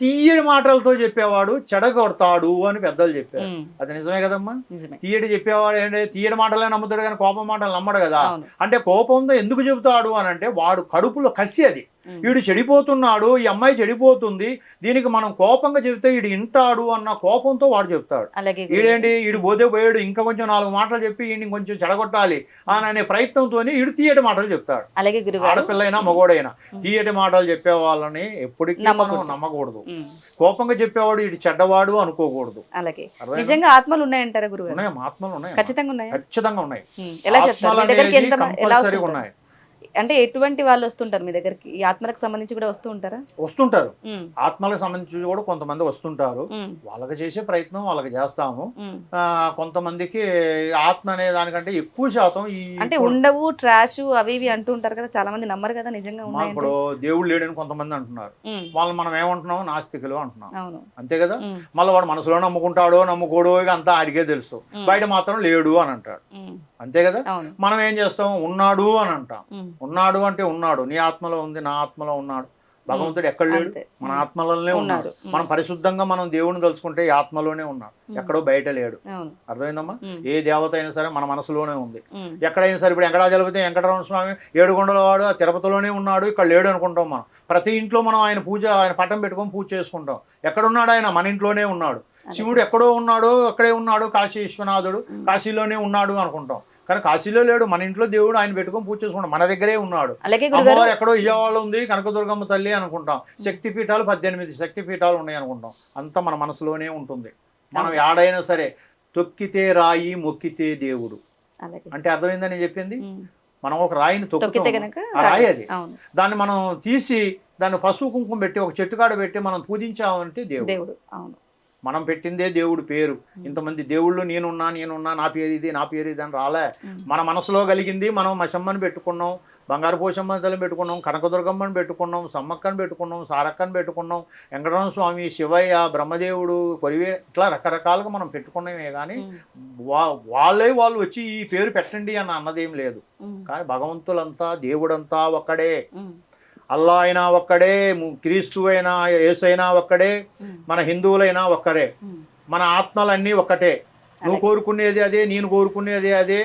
తీయడి మాటలతో చెప్పేవాడు చెడగొడతాడు అని పెద్దలు చెప్పారు. ఉమ్, అది నిజమే కదమ్మా? నిజమే. తీయడి చెప్పేవాడు ఏంటి, తీయడి మాటలే నమ్ముతాడు కానీ కోపం మాటలు నమ్మడు కదా. అవును. అంటే కోపంతో ఎందుకు చెబుతాడు అని అంటే వాడు కడుపులో కసి అది. ఉమ్, వీడు చెడిపోతున్నాడు, ఈ అమ్మాయి చెడిపోతుంది, దీనికి మనం కోపంగా చెబితే వీడు వింటాడు అన్న కోపంతో వాడు చెప్తాడు. అలాగే. వీడేంటి, వీడు పోతే పోయాడు, ఇంకా కొంచెం 4 మాటలు చెప్పి వీడిని కొంచెం చెడగొట్టాలి అని అనే ప్రయత్నంతో వీడు తీయటి మాటలు చెప్తాడు. అలాగే గురుగారు. ఆడపిల్లైనా మగోడైనా తీయటి మాటలు చెప్పే వాళ్ళని ఎప్పటికీ మనం నమ్మకూడదు. ఉమ్, కోపంగా చెప్పేవాడు వీడు చెడ్డవాడు అనుకోకూడదు. అలాగే. అర్థమైందా? నిజంగా ఆత్మలు ఉన్నాయంటారా గురుగారు? ఉన్నాయి, ఆత్మలు ఉన్నాయి, ఖచ్చితంగా ఉన్నాయా? ఖచ్చితంగా ఉన్నాయి. ఉమ్, ఎలా చెప్తారు? ఆత్మలు మీ దగ్గరికి అనేది ఎలా కంపల్సరీగా వస్తుంటారు? ఉన్నాయి. అంటే ఎటువంటి వాళ్ళు వస్తుంటారు మీ దగ్గరికి? ఈ ఆత్మలకు సంబంధించి కూడా వస్తూ ఉంటారా? వస్తుంటారు. ఉమ్, ఆత్మలకు సంబంధించి కూడా కొంతమంది వస్తుంటారు. ఉమ్, వాళ్ళకి చేసే ప్రయత్నం వాళ్ళకి చేస్తాము. ఉమ్. కొంతమందికి ఆత్మ అనే దానికంటే ఎక్కువ శాతం ఈ అంటే ఉండవు, ట్రాష్ అవి ఇవి అంటూ ఉంటారు కదా, చాలా మంది నమ్మరు కదా నిజంగా ఉన్నాయంటే. ఇప్పుడు దేవుడు లేడని కొంతమంది అంటున్నారు. ఉమ్, వాళ్ళని మనం ఏమంటున్నాం, నాస్తికులు అంటున్నాం. అవును. అంతే కదా. ఉమ్, మళ్ళీ వాడు మనసులో నమ్ముకుంటాడో నమ్ముకోడో ఇక అంతా ఆడికే తెలుసు, ఉమ్, బయట మాత్రం లేడు అని అంటాడు. ఉమ్, అంతే కదా. అవును. మనం ఏం చేస్తాం, ఉన్నాడు అని అంటాం. ఉమ్, ఉన్నాడు అంటే ఉన్నాడు, నీ ఆత్మలో ఉంది, నా ఆత్మలో ఉన్నాడు. భగవంతుడు ఎక్కడ లేడు, అంతే. మన ఆత్మలోనే ఉన్నాడు. ఉమ్, మనం పరిశుద్ధంగా మనం దేవుడిని తలుచుకుంటే ఈ ఆత్మలోనే ఉన్నాడు, ఎక్కడో బయట లేడు. అవును. అర్థమైందమ్మా? ఉమ్, ఏ దేవత అయినా సరే మన మనసులోనే ఉంది. ఉమ్, ఎక్కడైనా సరే ఇప్పుడు వెంకటాచలపతి వెంకటరమణ స్వామి ఏడుకొండల వాడు ఆ తిరుపతిలోనే ఉన్నాడు, ఇక్కడ లేడు అనుకుంటాం మనం. ప్రతి ఇంట్లో మనం ఆయన పూజ, ఆయన పటం పెట్టుకొని పూజ చేసుకుంటాం. ఎక్కడున్నాడు ఆయన? మన ఇంట్లోనే ఉన్నాడు. శివుడు ఎక్కడో ఉన్నాడు, అక్కడే ఉన్నాడు, కాశీ విశ్వనాథుడు కాశీలోనే ఉన్నాడు అనుకుంటాం. కానీ కాశీలో లేడు, మన ఇంట్లో దేవుడు ఆయన పెట్టుకొని పూజ చేసుకుంటాం, మన దగ్గరే ఉన్నాడు. అలాగే. అమ్మవారు ఎక్కడో విజయవాడలో ఉంది, కనకదుర్గమ్మ తల్లి అనుకుంటాం. శక్తి పీఠాలు 18 శక్తి పీఠాలు ఉన్నాయి అనుకుంటాం. అంతా మన మనసులోనే ఉంటుంది. మనం ఏడైనా సరే తొక్కితే రాయి, మొక్కితే దేవుడు. అలాగే అంటే అర్థమైందని నేను చెప్పింది. ఉమ్. మనం ఒక రాయిని తొక్కితే తొక్కుతాం, గనక ఆ రాయి అది. అవును, దాన్ని మనం తీసి దాన్ని పసుపు కుంకుమ పెట్టి ఒక చెట్టు కాడ పెట్టి మనం పూజించామంటే దేవుడు. దేవుడు. అవును. మనం పెట్టిందే దేవుడి పేరు. ఇంతమంది దేవుళ్ళు నేనున్నా నా పేరు ఇది నా పేరు ఇది అని రాలే. మన మనసులో కలిగింది మనం మశమ్మని పెట్టుకున్నాం, బంగారు పోషమ్మని పెట్టుకున్నాం, కనకదుర్గమ్మని పెట్టుకున్నాం, సమ్మక్కని పెట్టుకున్నాం, సారక్కని పెట్టుకున్నాం, వెంకటరమణ స్వామి, శివయ్య, బ్రహ్మదేవుడు, కొరివే, ఇట్లా రకరకాలుగా మనం పెట్టుకున్నామే. కానీ వాళ్ళు వచ్చి ఈ పేరు పెట్టండి అని అన్నదేం లేదు. కానీ భగవంతులంతా దేవుడంతా ఒక్కడే, అల్లా అయినా ఒక్కడే, క్రీస్తు అయినా యేసైనా ఒక్కడే, మన హిందువులైనా ఒక్కరే, మన ఆత్మలన్నీ ఒక్కటే. నువ్వు కోరుకునేది అదే, నేను కోరుకునేది అదే,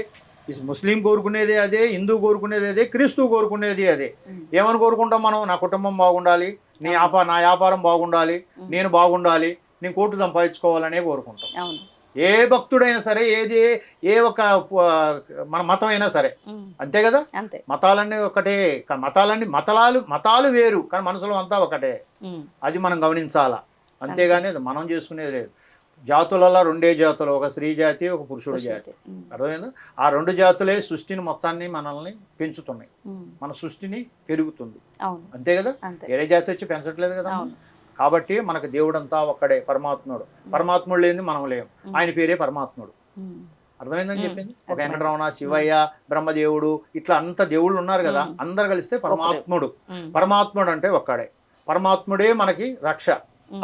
ముస్లిం కోరుకునేది అదే, హిందూ కోరుకునేది అదే, క్రీస్తు కోరుకునేది అదే. ఏమని కోరుకుంటాం మనం? నా కుటుంబం బాగుండాలి, నా వ్యాపారం బాగుండాలి, నేను బాగుండాలి, నేను కోట్లు సంపాదించుకోవాలనే కోరుకుంటాం. ఏ భక్తుడైనా సరే, ఏ ఒక మన మతం అయినా సరే అంతే కదా. మతాలన్నీ ఒకటే, మతాలు వేరు కానీ మనసులో అంతా ఒకటే. అది మనం గమనించాలా. అంతేగాని మనం చేసుకునేది లేదు. జాతులలో రెండే జాతులు, ఒక స్త్రీ జాతి, ఒక పురుషుడు జాతి. అర్థమైందా? ఆ రెండు జాతులే సృష్టిని మొత్తాన్ని మనల్ని పెంచుతున్నాయి, మన సృష్టిని పెరుగుతుంది. అంతే కదా. వేరే జాతి వచ్చి పెంచట్లేదు కదా. కాబట్టి మనకు దేవుడంతా ఒక్కడే, పరమాత్ముడు లేని మనం లేము. ఆయన పేరే పరమాత్ముడు. అర్థమైందని చెప్పింది. ఒక వెంకటరమణ, శివయ్య, బ్రహ్మదేవుడు, ఇట్లా అంత దేవుళ్ళు ఉన్నారు కదా, అందరు కలిస్తే పరమాత్ముడు అంటే ఒక్కడే. పరమాత్ముడే మనకి రక్ష.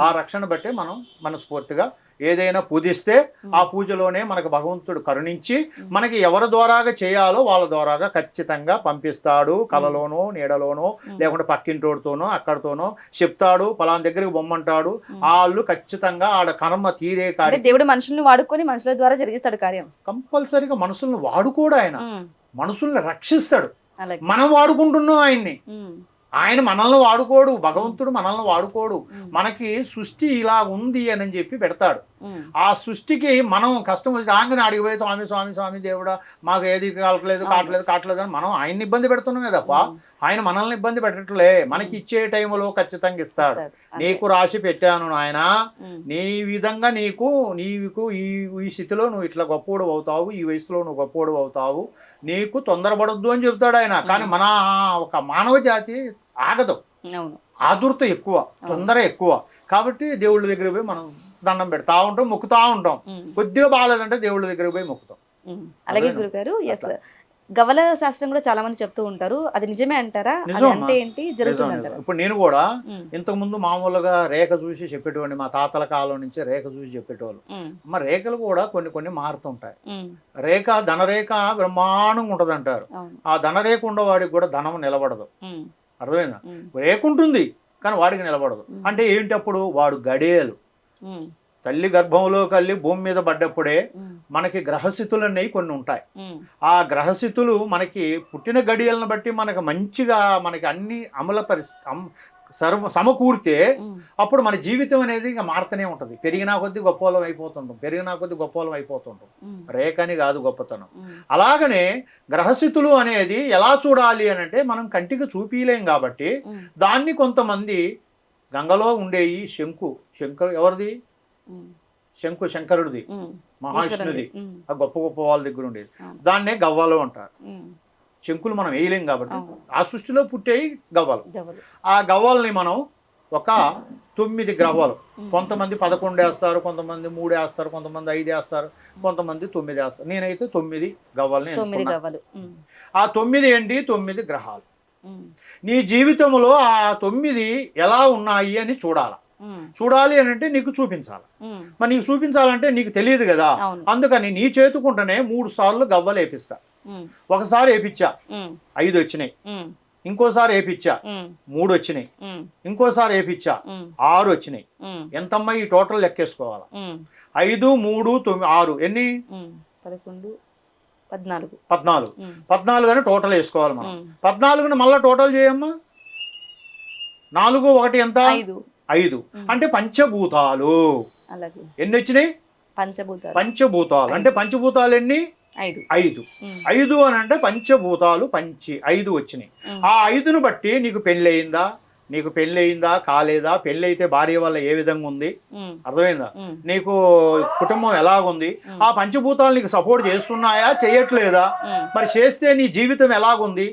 ఆ రక్షణ బట్టే మనం మనస్ఫూర్తిగా ఏదైనా పూజిస్తే ఆ పూజలోనే మనకు భగవంతుడు కరుణించి మనకి ఎవరి ద్వారాగా చేయాలో వాళ్ళ ద్వారాగా ఖచ్చితంగా పంపిస్తాడు. కలలోనో నీడలోనో లేకుంటే పక్కింటోడితోనో అక్కడితోనో చెప్తాడు, పలానా దగ్గరికి బొమ్మంటాడు. వాళ్ళు ఖచ్చితంగా ఆడ కర్మ తీరే కాడి దేవుడు మనుషుల్ని వాడుకొని మనుషుల ద్వారా జరిగిస్తాడు కార్యం. కంపల్సరీగా మనుషుల్ని వాడుకోడు ఆయన, మనుషుల్ని రక్షిస్తాడు. మనం వాడుకుంటున్నాం ఆయన్ని. ఆయన మనల్ని వాడుకోడు, భగవంతుడు మనల్ని వాడుకోడు. మనకి సృష్టి ఇలా ఉంది అని చెప్పి పెడతాడు. ఆ సృష్టికి మనం కష్టం వచ్చి రాగానే అడిగిపోయి స్వామి స్వామి స్వామి దేవుడా మాకు ఏది కావట్లేదు అని మనం ఆయన్ని ఇబ్బంది పెడుతున్నామే తప్ప ఆయన మనల్ని ఇబ్బంది పెట్టట్లే. మనకి ఇచ్చే టైంలో ఖచ్చితంగా ఇస్తాడు. నీకు రాసి పెట్టాను నాయన, నీ విధంగా నీకు ఈ స్థితిలో నువ్వు ఇట్లా గొప్పోడు అవుతావు, ఈ వయసులో నువ్వు గొప్పోడు అవుతావు, నీకు తొందరపడొద్దు అని చెప్తాడు ఆయన. కానీ మన ఒక మానవ జాతి ఆగదు, ఆదుర్త ఎక్కువ, తొందర ఎక్కువ. కాబట్టి దేవుళ్ళ దగ్గర పోయి మనం దండం పెడతా ఉంటాం, మొక్కుతా ఉంటాం. కొద్దిగా బాగాలేదంటే దేవుళ్ళ దగ్గర పోయి మొక్కుతాం. అలాగే గురుగారు, గవల శాస్త్రం కూడా చాలా మంది చెప్తూ ఉంటారు, అది నిజమే అంటారా? అంటే ఏంటి జరుగుతుంది? ఇప్పుడు నేను కూడా ఇంతకు ముందు మామూలుగా రేఖ చూసి చెప్పేటోండి, మా తాతల కాలం నుంచి రేఖ చూసి చెప్పేటోళ్ళు. మరి రేఖలు కూడా కొన్ని మారుతుంటాయి. రేఖ ధనరేఖ బ్రహ్మాండంగా ఉంటది అంటారు. ఆ ధనరేఖ ఉండవాడికి కూడా ధనం నిలబడదు. అర్థమైందా? రేఖ ఉంటుంది కానీ వాడికి నిలబడదు. అంటే ఏంటి? అప్పుడు వాడు గడియలు తల్లి గర్భంలో కల్లి భూమి మీద పడ్డప్పుడే మనకి గ్రహస్థితులు అనేవి కొన్ని ఉంటాయి. ఆ గ్రహస్థితులు మనకి పుట్టిన గడియలను బట్టి మనకి మంచిగా మనకి అన్ని సమకూరితే అప్పుడు మన జీవితం అనేది ఇంకా మారుతూనే ఉంటుంది. పెరిగినా కొద్ది గొప్పలం అయిపోతుంటాం. రేఖని కాదు గొప్పతనం. అలాగనే గ్రహస్థితులు అనేది ఎలా చూడాలి అని అంటే మనం కంటికి చూపిలేం కాబట్టి దాన్ని కొంతమంది గంగలో ఉండేవి శంకరు ఎవరిది? శంకరుడిది, మహావిష్ణుది, ఆ గొప్ప వాళ్ళ దగ్గర ఉండేది. దాన్నే గవ్వలు అంటారు. శంకులు మనం వేయలేం కాబట్టి ఆ సృష్టిలో పుట్టేవి గవ్వలు. ఆ గవ్వల్ని మనం ఒక 9 గ్రవ్వలు, కొంతమంది 11 వేస్తారు, కొంతమంది 3 వేస్తారు, కొంతమంది 5 వేస్తారు, కొంతమంది 9 వేస్తారు. నేనైతే 9 గవ్వల్ని ఎంచుకున్నాను. ఆ 9 ఏంటి? 9 గ్రహాలు. నీ జీవితంలో ఆ 9 ఎలా ఉన్నాయి అని చూడాలి అని అంటే నీకు చూపించాలి. మరి నీకు చూపించాలంటే నీకు తెలియదు కదా. అందుకని నీ చేతుకుంటేనే 3 సార్లు గవ్వలు వేపిస్తా. ఒకసారి వేపించా 5 వచ్చినాయి, ఇంకోసారి వేపించా 3 వచ్చినాయి, ఇంకోసారి వేపించా 6 వచ్చినాయి. ఎంతమ్మా ఈ టోటల్ లెక్కేసుకోవాలా? 5, 3, 9, 6 ఎన్ని? 14 అని టోటల్ వేసుకోవాలి మనం. 14ని మళ్ళీ టోటల్ చేయమ్మా. 4, 1 ఎంత? 5. అంటే పంచభూతాలు ఎన్ని వచ్చినాయి? పంచభూతాలు అంటే పంచభూతాలు ఎన్ని? 5. 5 అని అంటే పంచభూతాలు 5 వచ్చినాయి. ఆ 5ను బట్టి నీకు పెళ్ళి అయిందా, నీకు పెళ్ళి అయిందా కాలేదా, పెళ్ళి అయితే భార్య వల్ల ఏ విధంగా ఉంది, అర్థమైందా, నీకు కుటుంబం ఎలాగుంది, ఆ పంచభూతాలు నీకు సపోర్ట్ చేస్తున్నాయా చేయట్లేదా, మరి చేస్తే నీ జీవితం ఎలాగుంది,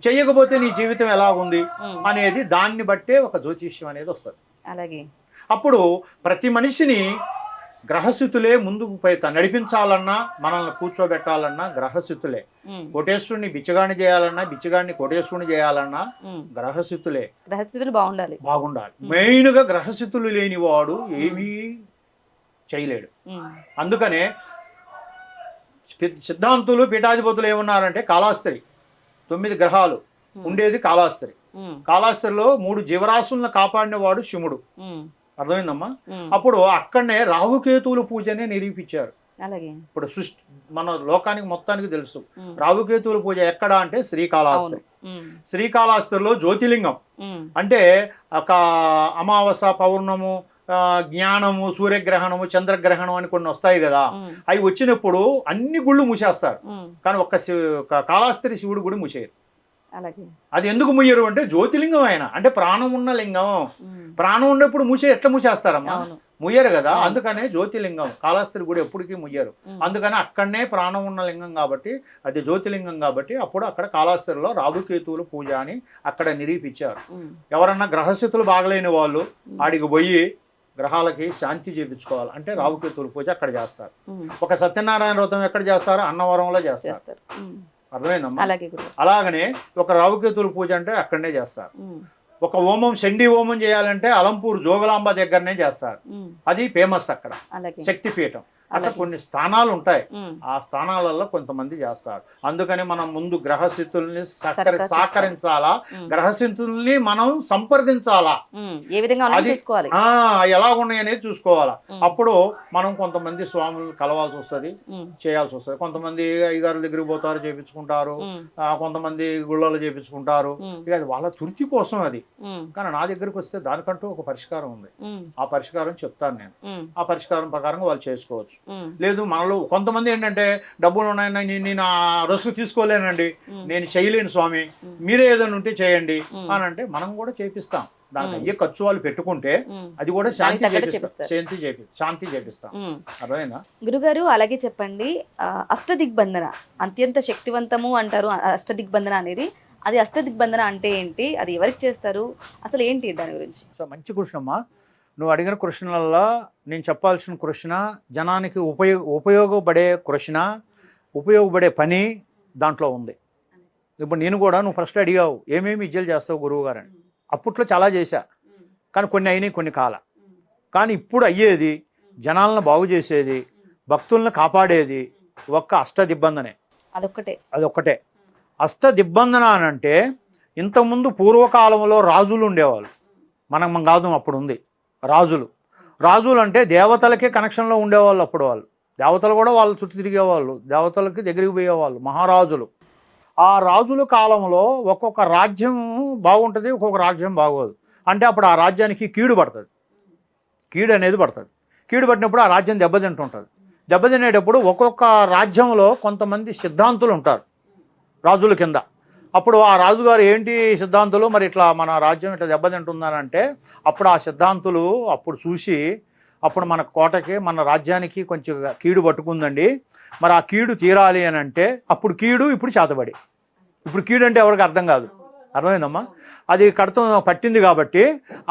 చెయ్యకపోతే నీ జీవితం ఎలాగుంది అనేది దాన్ని బట్టే ఒక జ్యోతిష్యం అనేది వస్తుంది. అలాగే అప్పుడు ప్రతి మనిషిని గ్రహస్థితులే ముందుకు నడిపించాలన్నా, మనల్ని కూర్చోబెట్టాలన్నా గ్రహస్థితులే. కోటేశ్వరుని బిచ్చగాడిని చేయాలన్నా, బిచ్చగాడిని కోటేశ్వరుని చేయాలన్నా గ్రహస్థితులే బాగుండాలి. మెయిన్ గా గ్రహస్థితులు లేని వాడు ఏమీ చేయలేడు. అందుకనే సిద్ధాంతులు పీఠాధిపతులు ఏమన్నారంటే కాళాస్త్రి 9 గ్రహాలు ఉండేది కాళాస్త్రి. కాళాస్త్రిలో 3 జీవరాశులను కాపాడిన వాడు శివుడు. అర్థమైందమ్మా. అప్పుడు అక్కడనే రాహుకేతువుల పూజనే నిరూపించారు. ఇప్పుడు సృష్టి మన లోకానికి మొత్తానికి తెలుసు రాహుకేతువుల పూజ ఎక్కడ అంటే శ్రీకాళహస్తి. శ్రీకాళహస్తిలో జ్యోతిలింగం అంటే ఒక అమావాస్య, పౌర్ణము, జ్ఞానము, సూర్యగ్రహణము, చంద్రగ్రహణం అని కొన్ని వస్తాయి కదా, అవి వచ్చినప్పుడు అన్ని గుళ్ళు మూసేస్తారు. కానీ ఒక్క కాళహస్తి శివుడు గుడి మూసేయరు. అది ఎందుకు ముయ్యరు అంటే జ్యోతిలింగం ఆయన అంటే ప్రాణం ఉన్న లింగం. ప్రాణం ఉన్నప్పుడు ఎట్లా మూసేస్తారమ్మా, ముయ్యరు కదా. అందుకనే జ్యోతిలింగం కాళహస్తి గుడి ఎప్పటికీ ముయ్యరు. అందుకని అక్కడనే ప్రాణం ఉన్న లింగం కాబట్టి అది జ్యోతిలింగం కాబట్టి అప్పుడు అక్కడ కాళహస్తిలో రాహుకేతువుల పూజ అని అక్కడ నిరూపించారు. ఎవరన్నా గ్రహస్థితులు బాగలేని వాళ్ళు ఆడికి పోయి గ్రహాలకి శాంతి చేయించుకోవాలి అంటే రాహుకేతువుల పూజ అక్కడ చేస్తారు. ఒక సత్యనారాయణ వ్రతం ఎక్కడ చేస్తారు, అన్నవరంలో చేస్తారు. అర్థమైందమ్మా. అలాగనే ఒక రాహుకేతువుల పూజ అంటే అక్కడనే చేస్తారు. ఒక హోమం, చండీ హోమం చేయాలంటే అలంపూర్ జోగులాంబ దగ్గరనే చేస్తారు. అది ఫేమస్ అక్కడ శక్తిపీఠం. అట్లా కొన్ని స్థానాలు ఉంటాయి, ఆ స్థానాలలో కొంతమంది చేస్తారు. అందుకని మనం ముందు గ్రహస్థితుల్ని సహకరించాలా, గ్రహస్థితుల్ని మనం సంప్రదించాలా, అది ఎలా ఉన్నాయి అనేది చూసుకోవాలా. అప్పుడు మనం కొంతమంది స్వాములు కలవాల్సి వస్తుంది, చేయాల్సి వస్తుంది. కొంతమంది అయ్యగారుల దగ్గరికి పోతారు, చేపించుకుంటారు. కొంతమంది గుళ్ళలో చేపించుకుంటారు. ఇక అది వాళ్ళ తృప్తి కోసం అది. కానీ నా దగ్గరికి వస్తే దానికంటూ ఒక పరిష్కారం ఉంది. ఆ పరిష్కారం చెప్తాను నేను. ఆ పరిష్కారం ప్రకారంగా వాళ్ళు చేసుకోవచ్చు. లేదు మనలో కొంతమంది ఏంటంటే డబ్బులు ఉన్నాయని నేను ఆ రసుకు తీసుకోలేనండి, నేను చేయలేను స్వామి, మీరే ఏదైనా ఉంటే చేయండి అని అంటే మనం కూడా చేపిస్తాం. దానికి అయ్యే ఖర్చు వాళ్ళు పెట్టుకుంటే అది కూడా శాంతి చేపిస్తాం. అర్థమైందా గురుగారు? అలాగే చెప్పండి, అష్టదిగ్బంధన అత్యంత శక్తివంతము అంటారు. అష్టదిగ్బంధన అనేది అది అష్టదిగ్బంధన అంటే ఏంటి, అది ఎవరికి చేస్తారు, అసలు ఏంటి దాని గురించి? సో మంచి క్వశ్చన్ అమ్మా. నువ్వు అడిగిన క్వశ్చన్లలో నేను చెప్పాల్సిన క్వశ్చన్ జనానికి ఉపయోగపడే క్వశ్చన్, ఉపయోగపడే పని దాంట్లో ఉంది. ఇప్పుడు నేను కూడా నువ్వు ఫస్ట్ అడిగావు ఏమేమి విద్యలు చేస్తావు గురువు గారని. అప్పట్లో చాలా చేశా, కానీ కొన్ని అయినాయి, కొన్ని కాల. కానీ ఇప్పుడు అయ్యేది జనాలను బాగు చేసేది, భక్తులను కాపాడేది ఒక్క అష్టదిగ్బంధనే. అదొక్కటే అష్టదిగ్బంధన అని అంటే ఇంతకుముందు పూర్వకాలంలో రాజులు ఉండేవాళ్ళు, మనం కాదు అప్పుడు ఉంది. రాజులు అంటే దేవతలకే కనెక్షన్లో ఉండేవాళ్ళు. అప్పుడు వాళ్ళు దేవతలు కూడా వాళ్ళ చుట్టూ తిరిగేవాళ్ళు, దేవతలకి దగ్గరికి పోయేవాళ్ళు మహారాజులు. ఆ రాజుల కాలంలో ఒక్కొక్క రాజ్యం బాగుంటుంది, ఒక్కొక్క రాజ్యం బాగోదు. అంటే అప్పుడు ఆ రాజ్యానికి కీడు పడుతుంది, కీడు అనేది పడుతుంది. కీడు పట్టినప్పుడు ఆ రాజ్యం దెబ్బతింటుంటుంది. దెబ్బతినేటప్పుడు ఒక్కొక్క రాజ్యంలో కొంతమంది సిద్ధాంతులు ఉంటారు రాజుల కింద. అప్పుడు ఆ రాజుగారు ఏంటి సిద్ధాంతులు, మరి ఇట్లా మన రాజ్యం ఇట్లా దెబ్బతింటుందనంటే అప్పుడు ఆ సిద్ధాంతులు అప్పుడు చూసి అప్పుడు మన కోటకి మన రాజ్యానికి కొంచెం కీడు పట్టుకుందండి, మరి ఆ కీడు తీరాలి అని అంటే అప్పుడు కీడు ఇప్పుడు చేతబడి. ఇప్పుడు కీడు అంటే ఎవరికి అర్థం కాదు, అర్థమైందమ్మా. అది పట్టింది కాబట్టి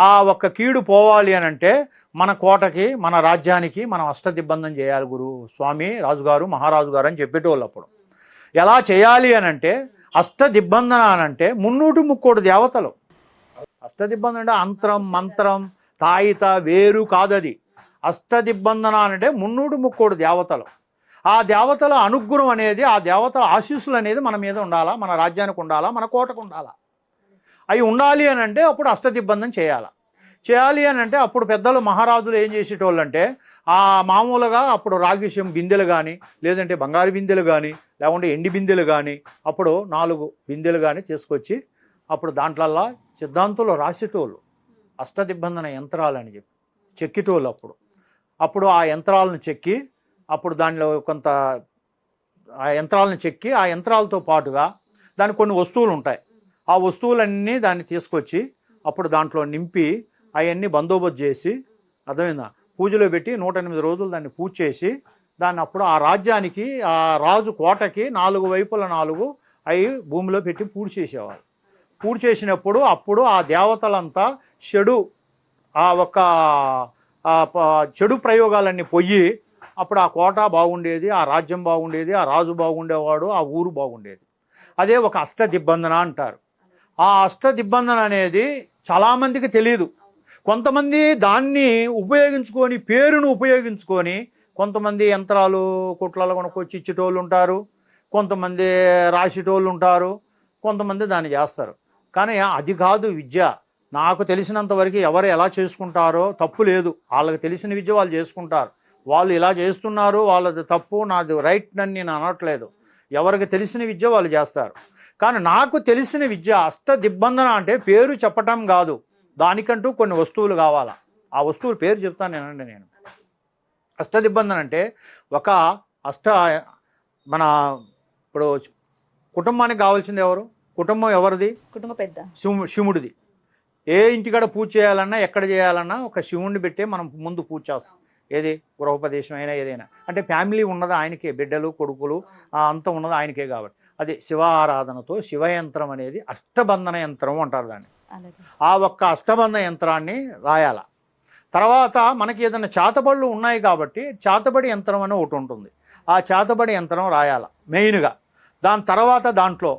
ఆ ఒక్క కీడు పోవాలి అని అంటే మన కోటకి మన రాజ్యానికి మనం అష్టదిగ్బంధం చేయాలి గురువు స్వామి రాజుగారు మహారాజు గారు అని చెప్పేటోళ్ళు. అప్పుడు ఎలా చేయాలి అని అంటే అష్టదిగ్బంధన అని అంటే 303 దేవతలు. అష్టదిగ్బంధన అంటే అంతరం మంత్రం తాయిత వేరు కాదది. అష్టదిగ్బంధన అంటే 303 దేవతలు. ఆ దేవతల అనుగ్రహం అనేది, ఆ దేవతల ఆశీస్సులు అనేది మన మీద ఉండాలా, మన రాజ్యానికి ఉండాలా, మన కోటకు ఉండాలా. అవి ఉండాలి అని అంటే అప్పుడు అష్టదిగ్బంధం చేయాలి అని అంటే అప్పుడు పెద్దలు మహారాజులు ఏం చేసేటోళ్ళు అంటే ఆ మామూలుగా అప్పుడు రాగిష్యం బిందెలు కానీ, లేదంటే బంగారు బిందెలు కానీ, లేకుంటే ఎండి బిందెలు కానీ, అప్పుడు 4 బిందెలు కానీ తీసుకొచ్చి అప్పుడు దాంట్లల్లా సిద్ధాంతులు రాసేటోళ్ళు. అష్టదిగ్బంధన యంత్రాలని చెప్పి చెక్కిటోళ్ళు. అప్పుడు ఆ యంత్రాలను చెక్కి అప్పుడు దానిలో కొంత ఆ యంత్రాలను చెక్కి ఆ యంత్రాలతో పాటుగా దానికి కొన్ని వస్తువులు ఉంటాయి. ఆ వస్తువులన్నీ దాన్ని తీసుకొచ్చి అప్పుడు దాంట్లో నింపి అవన్నీ బందోబస్తు చేసి, అర్థమైందా, పూజలో పెట్టి 108 రోజులు దాన్ని పూజ చేసి, దాన్ని అప్పుడు ఆ రాజ్యానికి, ఆ రాజు కోటకి 4 వైపుల 4 అవి భూమిలో పెట్టి పూజ చేసేవారు. పూజ చేసినప్పుడు అప్పుడు ఆ దేవతలంతా చెడు, ఆ ఒక చెడు ప్రయోగాలన్నీ పోయి అప్పుడు ఆ కోట బాగుండేది, ఆ రాజ్యం బాగుండేది, ఆ రాజు బాగుండేవాడు, ఆ ఊరు బాగుండేది. అదే ఒక అష్టదిబ్బందన అంటారు. ఆ అష్టదిబ్బందన అనేది చాలామందికి తెలియదు. కొంతమంది దాన్ని ఉపయోగించుకొని, పేరును ఉపయోగించుకొని, కొంతమంది యంత్రాలు కొట్లలో కొనుక్కొచ్చి ఇచ్చేటోళ్ళు ఉంటారు, కొంతమంది రాసేటోళ్ళు ఉంటారు, కొంతమంది దాన్ని చేస్తారు. కానీ అది కాదు విద్య. నాకు తెలిసినంత వరకు ఎవరు ఎలా చేసుకుంటారో తప్పు లేదు, వాళ్ళకి తెలిసిన విద్య వాళ్ళు చేసుకుంటారు. వాళ్ళు ఇలా చేస్తున్నారు, వాళ్ళది తప్పు, నాది రైట్ అని నేను అనట్లేదు. ఎవరికి తెలిసిన విద్య వాళ్ళు చేస్తారు. కానీ నాకు తెలిసిన విద్య అష్టదిబ్బందన అంటే పేరు చెప్పటం కాదు, దానికంటూ కొన్ని వస్తువులు కావాలా. ఆ వస్తువుల పేరు చెప్తాను నేను. అష్టదిబ్బందన అంటే ఒక మన ఇప్పుడు కుటుంబానికి కావాల్సింది ఎవరు? కుటుంబం ఎవరిది? కుటుంబ పెద్ద శివుడిది. ఏ ఇంటికాడ పూజ చేయాలన్నా, ఎక్కడ చేయాలన్నా ఒక శివుడిని పెట్టే మనం ముందు పూజ చేస్తాం. ఏది గృహోపదేశం అయినా ఏదైనా, అంటే ఫ్యామిలీ ఉన్నది ఆయనకే, బిడ్డలు కొడుకులు అంతా ఉన్నది ఆయనకే. కాబట్టి అది శివ ఆరాధనతో శివయంత్రం అనేది అష్టబంధన యంత్రం అంటారు దాన్ని. ఆ ఒక్క అష్టబంధన యంత్రాన్ని రాయాల. తర్వాత మనకి ఏదైనా చేతబడులు ఉన్నాయి కాబట్టి చేతబడి యంత్రం అని ఒకటి ఉంటుంది. ఆ చేతబడి యంత్రం రాయాల మెయిన్గా. దాని తర్వాత దాంట్లో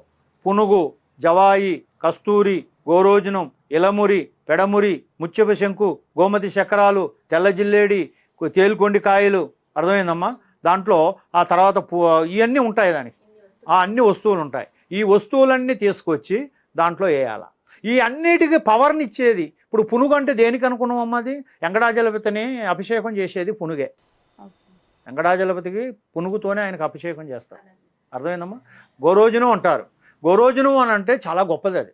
పునుగు, జవాయి, కస్తూరి, గోరోజనం, ఇలమురి, పెడమురి, ముత్యపు శంకు, గోమతి చక్రాలు, తెల్ల జిల్లేడి, తేలుకొండి కాయలు, అర్థమైందమ్మా. దాంట్లో ఆ తర్వాత ఇవన్నీ ఉంటాయి, దానికి అన్ని వస్తువులు ఉంటాయి. ఈ వస్తువులన్నీ తీసుకొచ్చి దాంట్లో వేయాల. ఈ అన్నిటికీ పవర్ని ఇచ్చేది. ఇప్పుడు పునుగు అంటే దేనికి అనుకున్నామమ్మా? అది వెంకటాచలపతిని అభిషేకం చేసేది పునుగే. వెంకటాచలపతికి పునుగుతోనే ఆయనకు అభిషేకం చేస్తారు, అర్థమైందమ్మా. గోరోజనం అంటారు. గోరోజనం అని అంటే చాలా గొప్పది. అది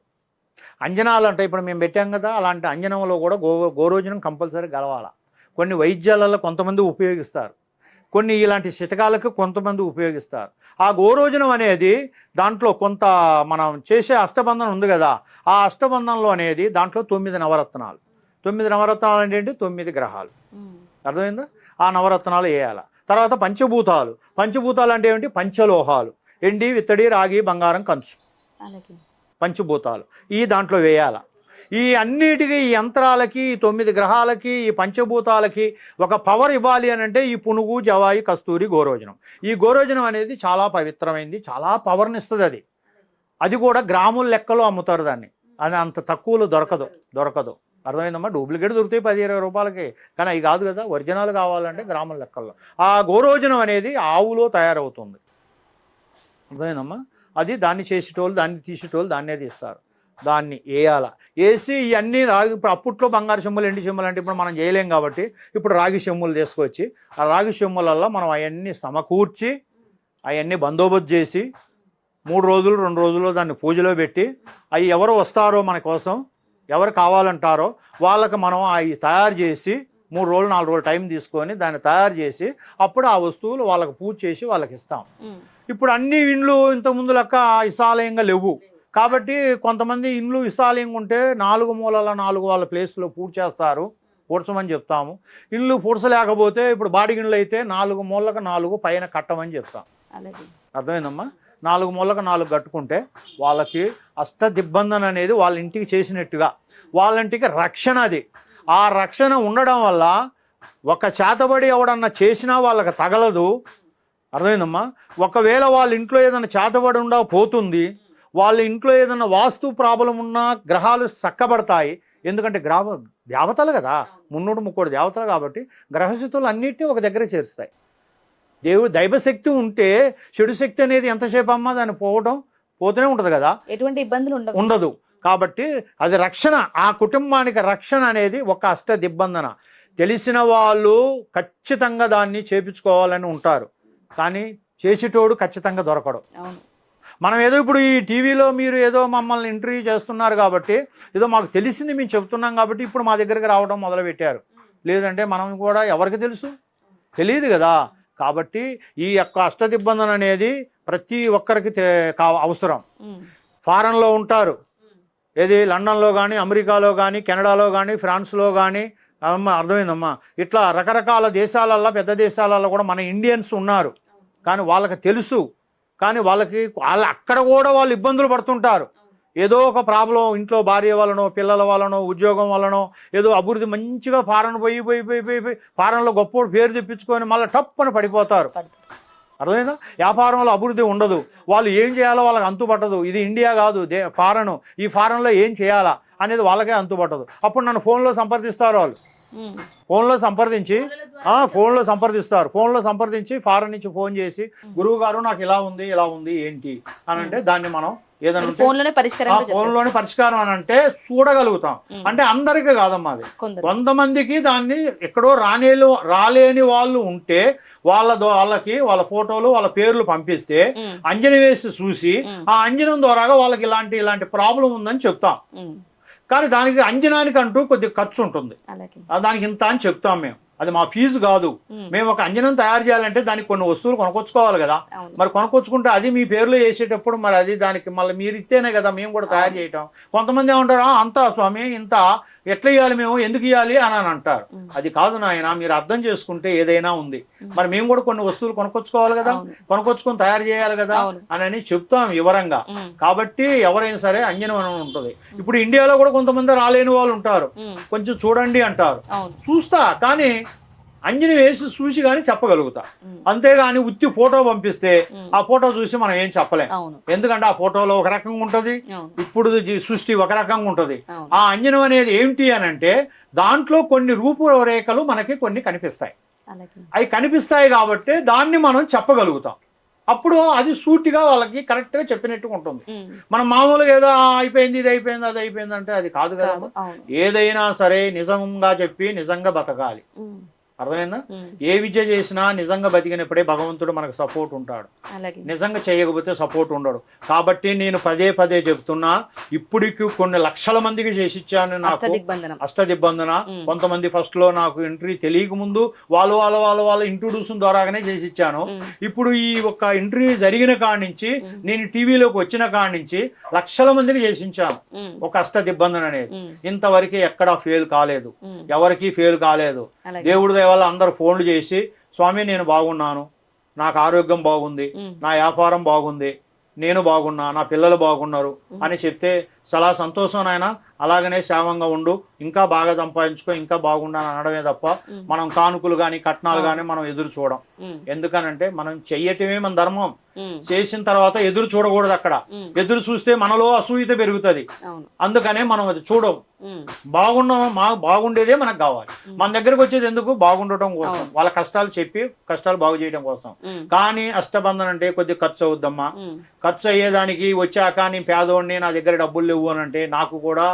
అంజనాలు అంటే ఇప్పుడు మేము పెట్టాం కదా, అలాంటి అంజనంలో కూడా గోరోజనం కంపల్సరీ గలవాల. కొన్ని వైద్యాలలో కొంతమంది ఉపయోగిస్తారు, కొన్ని ఇలాంటి శతకాలకు కొంతమంది ఉపయోగిస్తారు. ఆ గోరోజనం అనేది దాంట్లో కొంత మనం చేసే అష్టబంధనం ఉంది కదా, ఆ అష్టబంధనంలో అనేది దాంట్లో 9 నవరత్నాలు. 9 నవరత్నాలు అంటే ఏంటి? 9 గ్రహాలు, అర్థమైందా. ఆ నవరత్నాలు వేయాల. తర్వాత పంచభూతాలు. పంచభూతాలు అంటే ఏమిటి? పంచలోహాలు, ఎండి, విత్తడి, రాగి, బంగారం, కంచు, పంచభూతాలు ఈ దాంట్లో వేయాల. ఈ అన్నిటికీ, ఈ యంత్రాలకి, 9 గ్రహాలకి, ఈ పంచభూతాలకి ఒక పవర్ ఇవ్వాలి అని అంటే ఈ పునుగు, జవాయి, కస్తూరి, గోరోజనం. ఈ గోరోజనం అనేది చాలా పవిత్రమైంది, చాలా పవర్ని ఇస్తుంది. అది కూడా గ్రాముల లెక్కలో అమ్ముతారు దాన్ని. అది అంత తక్కువలో దొరకదు, అర్థమైందమ్మా. డూప్లికేట్ దొరుకుతాయి 10-20 రూపాయలకి, కానీ అవి కాదు కదా, ఒరిజినల్ కావాలంటే గ్రాముల లెక్కల్లో. ఆ గోరోజనం అనేది ఆవులో తయారవుతుంది, అర్థమైందమ్మా. అది దాన్ని చేసేటోళ్ళు, దాన్ని తీసేటోళ్ళు దాన్నే తీస్తారు. దాన్ని వేయాల. వేసి ఇవన్నీ రాగి, ఇప్పుడు అప్పట్లో బంగారు చెమ్ములు, ఎండి చెమ్ములు అంటే ఇప్పుడు మనం చేయలేం కాబట్టి ఇప్పుడు రాగి చెమ్ములు తీసుకొచ్చి ఆ రాగి చెమ్ములలో మనం అవన్నీ సమకూర్చి అవన్నీ బందోబస్తు చేసి 3 రోజులు 2 రోజుల్లో దాన్ని పూజలో పెట్టి, అవి ఎవరు వస్తారో మన కోసం, ఎవరు కావాలంటారో వాళ్ళకి మనం అవి తయారు చేసి 3 రోజులు 4 రోజులు టైం తీసుకొని దాన్ని తయారు చేసి అప్పుడు ఆ వస్తువులు వాళ్ళకి పూజ చేసి వాళ్ళకి ఇస్తాం. ఇప్పుడు అన్ని ఇండ్లు ఇంతకుముందు లెక్క విశాలంగా లేవు కాబట్టి కొంతమంది ఇండ్లు విశాలంగా ఉంటే 4 మూలల 4 వాళ్ళ ప్లేస్లో పూజ చేస్తారు, పూడ్చమని చెప్తాము. ఇల్లు పూడ్చలేకపోతే ఇప్పుడు బాడిగిళ్ళు అయితే 4 మూలకు 4 పైన కట్టమని చెప్తాం, అర్థమైందమ్మా. 4 మూలకు 4 కట్టుకుంటే వాళ్ళకి అష్టదిబ్బందన అనేది వాళ్ళ ఇంటికి చేసినట్టుగా, వాళ్ళ ఇంటికి రక్షణ. అది ఆ రక్షణ ఉండడం వల్ల ఒక చేతబడి ఎవడన్నా చేసినా వాళ్ళకి తగలదు, అర్థమైందమ్మా. ఒకవేళ వాళ్ళ ఇంట్లో ఏదైనా చేతబడి పోతుంది, వాళ్ళ ఇంట్లో ఏదైనా వాస్తు ప్రాబ్లం ఉన్నా గ్రహాలు చక్కబడతాయి. ఎందుకంటే దేవతలు కదా, 303 దేవతలు కాబట్టి గ్రహస్థితులు అన్నిటినీ ఒక దగ్గర చేరుస్తాయి. దైవశక్తి ఉంటే చెడు శక్తి అనేది ఎంతసేపు అమ్మా దాన్ని పోతూనే ఉంటుంది కదా, ఎటువంటి ఇబ్బందులు ఉండదు. కాబట్టి అది రక్షణ, ఆ కుటుంబానికి రక్షణ అనేది ఒక అష్టదిబ్బందన. తెలిసిన వాళ్ళు ఖచ్చితంగా దాన్ని చేపించుకోవాలని ఉంటారు, కానీ చేసేటోడు ఖచ్చితంగా దొరకడు. మనం ఏదో ఇప్పుడు ఈ టీవీలో మీరు ఏదో మమ్మల్ని ఇంటర్వ్యూ చేస్తున్నారు కాబట్టి ఏదో మాకు తెలిసింది మేము చెప్తున్నాం కాబట్టి ఇప్పుడు మా దగ్గరికి రావడం మొదలుపెట్టారు. లేదంటే మనం కూడా ఎవరికి తెలుసు, తెలియదు కదా. కాబట్టి ఈ యొక్క అష్టదిబ్బందన అనేది ప్రతి ఒక్కరికి అవసరం. ఫారెన్లో ఉంటారు, ఏది లండన్లో కానీ, అమెరికాలో కానీ, కెనడాలో కానీ, ఫ్రాన్స్లో కానీ, అమ్మ అర్థమైందమ్మా. ఇట్లా రకరకాల దేశాలల్లో, పెద్ద దేశాలలో కూడా మన ఇండియన్స్ ఉన్నారు. కానీ వాళ్ళకి తెలుసు, కానీ వాళ్ళు అక్కడ కూడా వాళ్ళు ఇబ్బందులు పడుతుంటారు. ఏదో ఒక ప్రాబ్లం, ఇంట్లో భార్య వలనో, పిల్లల వలనో, ఉద్యోగం వలనో, ఏదో అభివృద్ధి మంచిగా ఫారెన్ పోయి ఫారెన్లో గొప్ప పేరు తెప్పించుకొని మళ్ళీ టప్పని పడిపోతారు. అర్థమైందా? వ్యాపారంలో అభివృద్ధి ఉండదు. వాళ్ళు ఏం చేయాలో వాళ్ళకి అంతుపట్టదు. ఇది ఇండియా కాదు, ఫారెన్. ఈ ఫారెన్లో ఏం చేయాలా అనేది వాళ్ళకే అంతుపట్టదు. అప్పుడు నన్ను ఫోన్లో సంప్రదిస్తారు. వాళ్ళు ఫోన్లో సంప్రదించి ఫారెన్ నుంచి ఫోన్ చేసి, గురువు గారు నాకు ఇలా ఉంది ఏంటి అని అంటే దాన్ని మనం ఏదైనా ఫోన్లోనే పరిష్కారం అని అంటే చూడగలుగుతాం. అంటే అందరికీ కాదమ్మా, అది కొంతమందికి దాన్ని ఎక్కడో రాలేని వాళ్ళు ఉంటే వాళ్ళకి వాళ్ళ ఫోటోలు, వాళ్ళ పేర్లు పంపిస్తే అంజనం వేసి చూసి ఆ అంజనం ద్వారాగా వాళ్ళకి ఇలాంటి ప్రాబ్లం ఉందని చెప్తాం. కానీ దానికి అంజనానికి అంటూ కొద్దిగా ఖర్చు ఉంటుంది. దానికి ఇంత అని చెప్తాం మేము. అది మా ఫీజు కాదు. మేము ఒక అంజనం తయారు చేయాలంటే దానికి కొన్ని వస్తువులు కొనుక్కొచ్చుకోవాలి కదా. మరి కొనుక్కొచ్చుకుంటే అది మీ పేరులో వేసేటప్పుడు మరి అది దానికి మళ్ళీ మీరు ఇస్తేనే కదా మేము కూడా తయారు చేయటం. కొంతమంది ఏమంటారు, అంతా స్వామి ఇంత ఎట్లా ఇవ్వాలి, మేము ఎందుకు ఇవ్వాలి అని అంటారు. అది కాదు నాయన, మీరు అర్థం చేసుకుంటే ఏదైనా ఉంది. మరి మేము కూడా కొన్ని వస్తువులు కొనుక్కొచ్చుకోవాలి కదా, కొనుక్కొచ్చుకొని తయారు చేయాలి కదా అని చెప్తాం వివరంగా. కాబట్టి ఎవరైనా సరే అంజనం అని ఉంటుంది. ఇప్పుడు ఇండియాలో కూడా కొంతమంది రాలేని వాళ్ళు ఉంటారు, కొంచెం చూడండి అంటారు. చూస్తా, కానీ అంజనం వేసి చూసి కానీ చెప్పగలుగుతా. అంతేగాని ఉత్తి ఫోటో పంపిస్తే ఆ ఫోటో చూసి మనం ఏం చెప్పలేం. ఎందుకంటే ఆ ఫోటోలో ఒక రకంగా ఉంటది, ఇప్పుడు సృష్టి ఒక రకంగా ఉంటది. ఆ అంజనం అనేది ఏమిటి అని అంటే దాంట్లో కొన్ని రూపురేఖలు మనకి కొన్ని కనిపిస్తాయి. అవి కనిపిస్తాయి కాబట్టి దాన్ని మనం చెప్పగలుగుతాం. అప్పుడు అది సూటిగా వాళ్ళకి కరెక్ట్ గా చెప్పినట్టుగా ఉంటుంది. మనం మామూలుగా ఏదో అయిపోయింది, ఇది అయిపోయింది, అది అయిపోయింది అంటే అది కాదు కదా. ఏదైనా సరే నిజంగా చెప్పి నిజంగా బతకాలి. అర్థమైందా? ఏ విద్య చేసినా నిజంగా బతికినప్పుడే భగవంతుడు మనకు సపోర్ట్ ఉంటాడు. నిజంగా చేయకపోతే సపోర్ట్ ఉండడు. కాబట్టి నేను పదే చెప్తున్నా, ఇప్పటికి కొన్ని లక్షల మందికి చేసిచ్చాను నాకు అష్టదిబ్బందన. కొంతమంది ఫస్ట్ లో నాకు ఎంట్రీ తెలియక ముందు వాళ్ళ ఇంట్రొడ్యూషన్ ద్వారాగానే చేసిచ్చాను. ఇప్పుడు ఈ ఒక్క ఇంటర్వ్యూ జరిగిన కాడి నుంచి, నేను టీవీలోకి వచ్చిన కాడి నుంచి లక్షల మందికి చేసించాను ఒక అష్టదిబ్బందన అనేది. ఇంతవరకు ఎక్కడా ఫెయిల్ కాలేదు, ఎవరికి ఫెయిల్ కాలేదు. దేవుడి వల్ల అందరు ఫోన్లు చేసి, స్వామి నేను బాగున్నాను, నాకు ఆరోగ్యం బాగుంది, నా వ్యాపారం బాగుంది, నేను బాగున్నా, నా పిల్లలు బాగున్నారు అని చెప్తే చాలా సంతోషం నాయన, అలాగనే క్షేమంగా ఉండు, ఇంకా బాగా సంపాదించుకో, ఇంకా బాగుండాలని అనడమే తప్ప మనం కానుకలు కానీ కట్నాలు కానీ మనం ఎదురు చూడం. ఎందుకనంటే మనం చెయ్యటమే మన ధర్మం. చేసిన తర్వాత ఎదురు చూడకూడదు. అక్కడ ఎదురు చూస్తే మనలో అసూయత పెరుగుతుంది. అందుకనే మనం అది చూడం. బాగుండేదే మనకు కావాలి. మన దగ్గరకు వచ్చేది ఎందుకు? బాగుండటం కోసం, వాళ్ళ కష్టాలు చెప్పి కష్టాలు బాగు చేయడం కోసం. కానీ అష్టబంధన అంటే కొద్దిగా ఖర్చు అవుద్దమ్మా. ఖర్చు అయ్యేదానికి వచ్చాక నేను పేదోడిని, నా దగ్గర డబ్బులు లేవు అని అంటే నాకు కూడా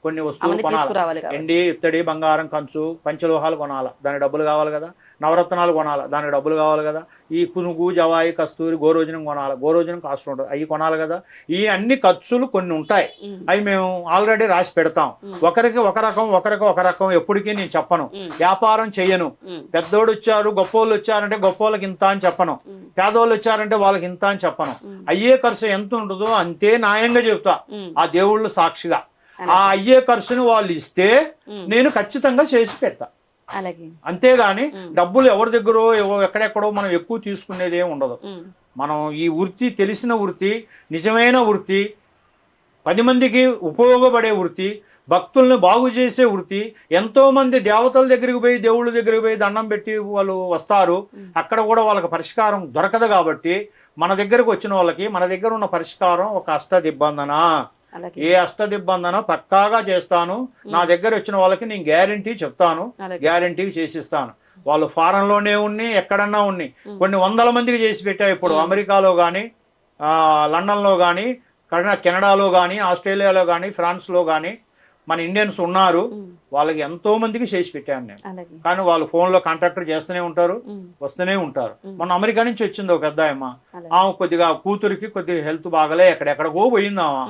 కొన్ని వస్తువులు కొనాలి. ఎండి, ఇత్తడి, బంగారం, కంచు, పంచలోహాలు కొనాలి, దానికి డబ్బులు కావాలి కదా. నవరత్నాలు కొనాలి, దానికి డబ్బులు కావాలి కదా. ఈ పునుగు, జవాయి, కస్తూరి, గోరోజనం కొనాలి, గోరోజనం కాస్ట్ ఉంటుంది, అవి కొనాలి కదా. ఈ అన్ని ఖర్చులు కొన్ని ఉంటాయి, అవి మేము ఆల్రెడీ రాసి పెడతాం. ఒకరికి ఒక రకం ఎప్పటికీ నేను చెప్పను. వ్యాపారం చెయ్యను. పెద్దోడు వచ్చారు, గొప్పోళ్ళు వచ్చారంటే గొప్పోళ్ళకి ఇంత అని చెప్పను, పేదోళ్ళు వచ్చారంటే వాళ్ళకి ఇంత అని చెప్పను. అయ్యే ఖర్చు ఎంత ఉంటుందో అంతే న్యాయంగా చెప్తా, ఆ దేవుళ్ళు సాక్షిగా. ఆ అయ్యే ఖర్చును వాళ్ళు ఇస్తే నేను ఖచ్చితంగా చేసి పెడతా. అంతేగాని డబ్బులు ఎవరి దగ్గర ఎక్కడెక్కడో మనం ఎక్కువ తీసుకునేది ఏమి ఉండదు. మనం ఈ వృత్తి తెలిసిన వృత్తి, నిజమైన వృత్తి, 10 మందికి ఉపయోగపడే వృత్తి, భక్తుల్ని బాగు చేసే వృత్తి. ఎంతో మంది దేవతల దగ్గరికి పోయి, దేవుళ్ళ దగ్గరికి పోయి దండం పెట్టి వాళ్ళు వస్తారు, అక్కడ కూడా వాళ్ళకి పరిష్కారం దొరకదు. కాబట్టి మన దగ్గరకు వచ్చిన వాళ్ళకి మన దగ్గర ఉన్న పరిష్కారం ఒక అష్టదిబ్బందన. ఏ అష్టదిబ్బందన పక్కాగా చేస్తాను. నా దగ్గర వచ్చిన వాళ్ళకి నేను గ్యారంటీ చెప్తాను, గ్యారంటీ చేసిస్తాను. వాళ్ళు ఫారెన్ లోనే ఉన్ని, ఎక్కడన్నా ఉన్ని, కొన్ని 100 మందికి చేసి పెట్టా. ఇప్పుడు అమెరికాలో కానీ, లండన్లో కానీ, కెనడాలో కానీ, ఆస్ట్రేలియాలో కానీ, ఫ్రాన్స్లో కానీ మన ఇండియన్స్ ఉన్నారు. వాళ్ళకి ఎంతో మందికి చేసి పెట్టాను నేను. కానీ వాళ్ళు ఫోన్లో కాంటాక్టర్ చేస్తూనే ఉంటారు, వస్తూనే ఉంటారు. మొన్న అమెరికా నుంచి వచ్చింది ఒక పెద్ద అమ్మ. ఆమె కొద్దిగా కూతురికి కొద్దిగా హెల్త్ బాగలే, ఎక్కడెక్కడికో పోయింది ఆమె.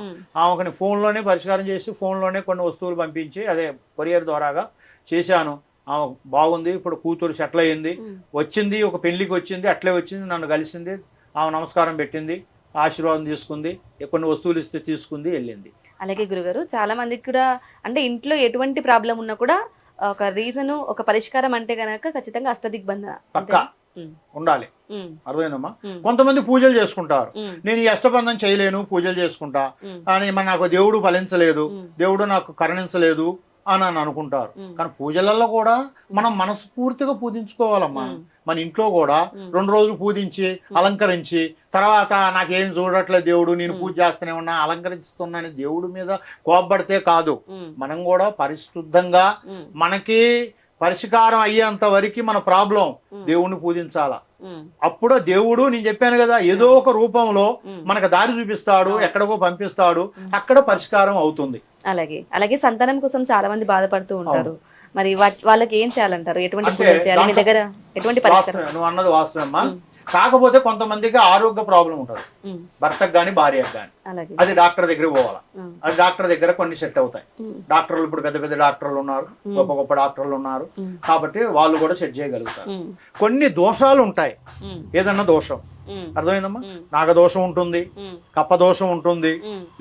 ఆమెకి ఫోన్లోనే పరిష్కారం చేసి ఫోన్లోనే కొన్ని వస్తువులు పంపించి అదే కొరియర్ ద్వారాగా చేశాను. ఆమె బాగుంది, ఇప్పుడు కూతురు సెటిల్ అయ్యింది, వచ్చింది, ఒక పెళ్లికి వచ్చింది, అట్లే వచ్చింది, నన్ను కలిసింది, ఆమె నమస్కారం పెట్టింది, ఆశీర్వాదం తీసుకుంది, కొన్ని వస్తువులు ఇస్తే తీసుకుంది, వెళ్ళింది. అలాగే గురుగారు చాలా మందికి కూడా అంటే ఇంట్లో ఎటువంటి ప్రాబ్లం ఉన్నా కూడా ఒక రీజన్ ఒక పరిష్కారం అంటే గనక ఖచ్చితంగా అష్టదిగ్బంధన పక్కా ఉండాలి. అర్థమైందమ్మా? కొంతమంది పూజలు చేసుకుంటారు, నేను ఈ అష్టబంధం చేయలేను, పూజలు చేసుకుంటా కానీ మరి నాకు దేవుడు ఫలించలేదు, దేవుడు నాకు కరుణించలేదు అని అనుకుంటారు. కానీ పూజలలో కూడా మనం మనస్ఫూర్తిగా పూజించుకోవాలమ్మా. మన ఇంట్లో కూడా 2 రోజులు పూజించి అలంకరించి తర్వాత నాకేం చూడట్లేదు దేవుడు, నేను పూజ చేస్తూనే ఉన్నా అలంకరిస్తున్నాను దేవుడి మీద కోపడితే కాదు. మనం కూడా పరిశుద్ధంగా మనకి పరిష్కారం అయ్యేంత వరకు మన ప్రాబ్లం దేవుణ్ణి పూజించాలా. అప్పుడు దేవుడు నేను చెప్పాను కదా ఏదో ఒక రూపంలో మనకు దారి చూపిస్తాడు, ఎక్కడికో పంపిస్తాడు, అక్కడ పరిష్కారం అవుతుంది. అలాగే అలాగే సంతానం కోసం చాలా మంది బాధపడుతూ ఉంటారు. మరి వాళ్ళకి ఏం చేయాలంటారు? ఎటువంటి పూజలు చేయాలి? మీ దగ్గర ఎటువంటి పరిష్కారం? నువ్వు అన్నది వాస్తవమ్మా. కాకపోతే కొంతమందికి ఆరోగ్య ప్రాబ్లం ఉంటుంది, భర్తకు కానీ భార్యకు కానీ. అది డాక్టర్ దగ్గర పోవాలా. అది డాక్టర్ దగ్గర కొన్ని సెట్ అవుతాయి. డాక్టర్లు ఇప్పుడు పెద్ద పెద్ద డాక్టర్లు ఉన్నారు, గొప్ప గొప్ప డాక్టర్లు ఉన్నారు, కాబట్టి వాళ్ళు కూడా సెట్ చేయగలుగుతారు. కొన్ని దోషాలు ఉంటాయి, ఏదన్నా దోషం అర్థమైందమ్మా, నాగదోషం ఉంటుంది, కప్ప దోషం ఉంటుంది,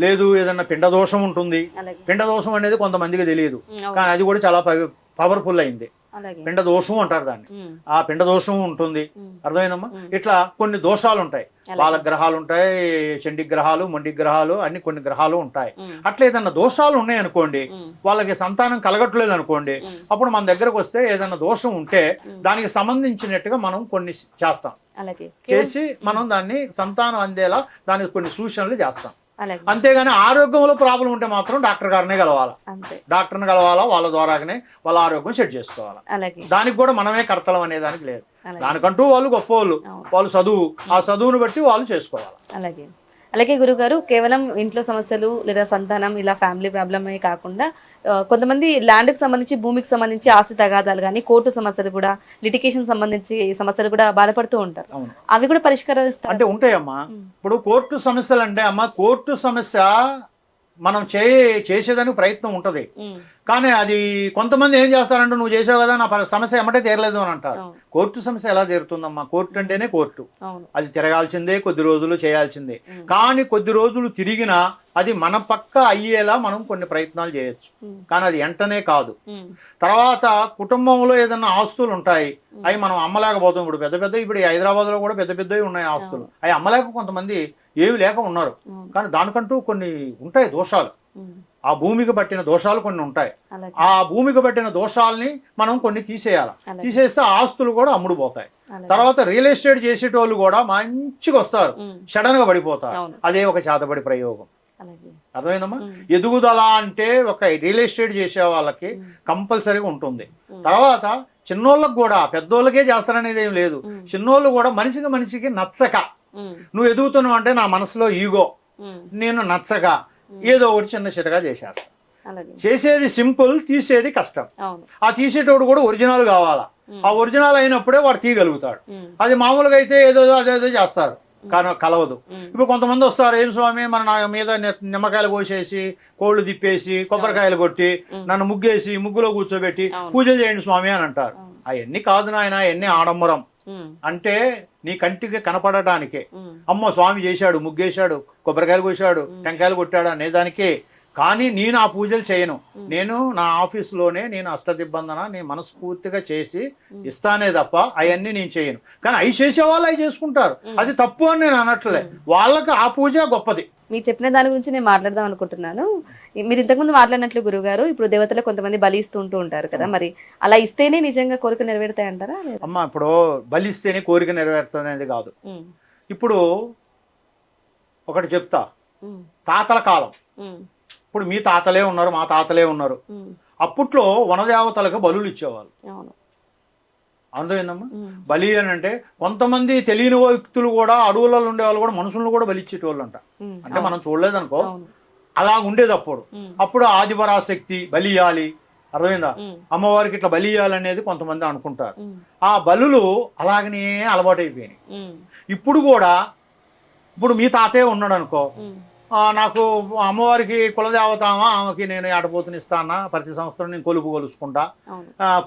లేదు ఏదన్నా పిండ దోషం ఉంటుంది. పిండ దోషం అనేది కొంతమందికి తెలియదు, కానీ అది కూడా చాలా పవర్ఫుల్ అయింది. పిండ దోషం అంటారు దాన్ని. ఆ పిండ దోషం ఉంటుంది, అర్థమైందమ్మా. ఇట్లా కొన్ని దోషాలు ఉంటాయి, వాళ్ళ గ్రహాలు ఉంటాయి, చండి గ్రహాలు, మొండి గ్రహాలు, అన్ని కొన్ని గ్రహాలు ఉంటాయి. అట్లా ఏదన్నా దోషాలు ఉన్నాయి అనుకోండి, వాళ్ళకి సంతానం కలగట్లేదు అనుకోండి, అప్పుడు మన దగ్గరకు వస్తే ఏదన్నా దోషం ఉంటే దానికి సంబంధించినట్టుగా మనం కొన్ని చేస్తాం, చేసి మనం దాన్ని సంతానం అందేలా దానికి కొన్ని సూచనలు చేస్తాం. అంతేగాని ఆరోగ్యంలో ప్రాబ్లం ఉంటే మాత్రం డాక్టర్ గారినే కలవాలా, డాక్టర్ని కలవాలా, వాళ్ళ ద్వారానే వాళ్ళ ఆరోగ్యం సెట్ చేసుకోవాలా. దానికి కూడా మనమే కర్తలం అనే దానికి లేదు. దానికంటూ వాళ్ళు గొప్ప వాళ్ళు చదువు, ఆ చదువును బట్టి వాళ్ళు చేసుకోవాలి. అలాగే గురుగారు, కేవలం ఇంట్లో సమస్యలు లేదా సంతానం ఇలా ఫ్యామిలీ ప్రాబ్లమే కాకుండా కొంతమంది ల్యాండ్కి సంబంధించి, భూమికి సంబంధించి ఆస్తి తగాదాలు కానీ, కోర్టు సమస్యలు కూడా, లిటికేషన్ సంబంధించి సమస్యలు కూడా బాధపడుతూ ఉంటారు. అవి కూడా పరిష్కరిస్తారు అంటే ఉంటాయమ్మా. ఇప్పుడు కోర్టు సమస్యలు అంటే అమ్మా, కోర్టు సమస్య మనం చేసేదానికి ప్రయత్నం ఉంటది, కానీ అది కొంతమంది ఏం చేస్తారంటే నువ్వు చేసావు కదా నా సమస్య ఎమ్మటే తీరలేదు అని అంటారు. కోర్టు సమస్య ఎలా తీరుతుందమ్మా? కోర్టు అంటేనే కోర్టు, అది తిరగాల్సిందే, కొద్ది రోజులు చేయాల్సిందే. కానీ కొద్ది రోజులు తిరిగినా అది మన పక్క అయ్యేలా మనం కొన్ని ప్రయత్నాలు చేయొచ్చు, కానీ అది వెంటనే కాదు. తర్వాత కుటుంబంలో ఏదన్నా ఆస్తులు ఉంటాయి, అవి మనం అమ్మలేకపోతాం. ఇప్పుడు పెద్ద పెద్ద ఇప్పుడు హైదరాబాద్ లో కూడా పెద్ద పెద్దవి ఉన్నాయి ఆస్తులు, అవి అమ్మలేక కొంతమంది ఏమి లేక ఉన్నారు. కానీ దానికంటూ కొన్ని ఉంటాయి దోషాలు, ఆ భూమికి పట్టిన దోషాలు కొన్ని ఉంటాయి. ఆ భూమికి పట్టిన దోషాలని మనం కొన్ని తీసేయాలి, తీసేస్తే ఆస్తులు కూడా అమ్ముడుపోతాయి. తర్వాత రియల్ ఎస్టేట్ చేసేటోళ్ళు కూడా మంచిగా వస్తారు, సడన్ గా పడిపోతారు. అదే ఒక చేతబడి ప్రయోగం. అర్థమైందమ్మా? ఎదుగుదల అంటే ఒక రియల్ ఎస్టేట్ చేసే వాళ్ళకి కంపల్సరీగా ఉంటుంది. తర్వాత చిన్నోళ్ళకి కూడా, పెద్దోళ్ళకే చేస్తారనేది ఏం లేదు, చిన్నోళ్ళు కూడా మనిషికి నచ్చక, నువ్వు ఎదుగుతున్నావు అంటే నా మనసులో ఈగో, నేను నచ్చక ఏదో ఒకటి చిన్న చిన్నగా చేసేస్తా. చేసేది సింపుల్, తీసేది కష్టం. ఆ తీసేటోడు కూడా ఒరిజినల్ కావాలా, ఆ ఒరిజినల్ అయినప్పుడే వాడు తీయగలుగుతాడు. అది మామూలుగా అయితే ఏదో అదేదో చేస్తారు, కానీ కలవదు. ఇప్పుడు కొంతమంది వస్తారు, ఏం స్వామి మన నా మీద నిమ్మకాయలు కోసేసి, కోళ్ళు తిప్పేసి, కొబ్బరికాయలు కొట్టి, నన్ను ముగ్గేసి ముగ్గులో కూర్చోబెట్టి పూజలు చేయండి స్వామి అని అంటారు. అవన్నీ కాదు నాయన, అవన్నీ ఆడంబరం. అంటే నీ కంటికి కనపడటానికే, అమ్మో స్వామి చేశాడు, ముగ్గేశాడు, కొబ్బరికాయలు కోసాడు, టెంకాయలు కొట్టాడు అనేదానికే. కానీ నేను ఆ పూజలు చేయను. నేను నా ఆఫీసులోనే నేను అష్టదిబ్బందన నేను మనస్ఫూర్తిగా చేసి ఇస్తానే తప్ప అవన్నీ నేను చేయను. కానీ అవి చేసేవాళ్ళు అవి చేసుకుంటారు, అది తప్పు అని నేను అనట్లే, వాళ్ళకి ఆ పూజ గొప్పది. మీరు చెప్పిన దాని గురించి నేను మాట్లాడదాం అనుకుంటున్నాను. మీరు ఇంతకుముందు మాట్లాడినట్లు గురుగారు, ఇప్పుడు దేవతలు కొంతమంది బలి ఇస్తుంటూ ఉంటారు కదా, మరి అలా ఇస్తేనే నిజంగా కోరిక నెరవేరుతాయి అంటారా? అమ్మా, ఇప్పుడు బలి ఇస్తేనే కోరిక నెరవేరుతుంది అనేది కాదు. ఇప్పుడు ఒకటి చెప్తా, తాతల కాలం, ఇప్పుడు మీ తాతలే ఉన్నారు, మా తాతలే ఉన్నారు, అప్పట్లో వనదేవతలకు బలులు ఇచ్చేవాళ్ళు. అర్థమైందమ్మా? బలి అని అంటే కొంతమంది తెలియని వ్యక్తులు కూడా, అడవులలో ఉండేవాళ్ళు కూడా మనుషులను కూడా బలిచ్చేటోళ్ళు అంట. అంటే మనం చూడలేదనుకో, అలా ఉండేది అప్పుడు. అప్పుడు ఆదిపరాశక్తి బలి ఇయ్యాలి, అర్థమైందా, అమ్మవారికి ఇట్లా బలి ఇయ్యాలనేది కొంతమంది అనుకుంటారు. ఆ బలులు అలాగనే అలవాటు అయిపోయినాయి. ఇప్పుడు కూడా, ఇప్పుడు మీ తాతయ్య ఉన్నాడు అనుకో, నాకు అమ్మవారికి కులదేవతామా, ఆమెకి నేను ఏటపోతుని ఇస్తా అన్నా, ప్రతి సంవత్సరం నేను కొలుపు కొలుసుకుంటా,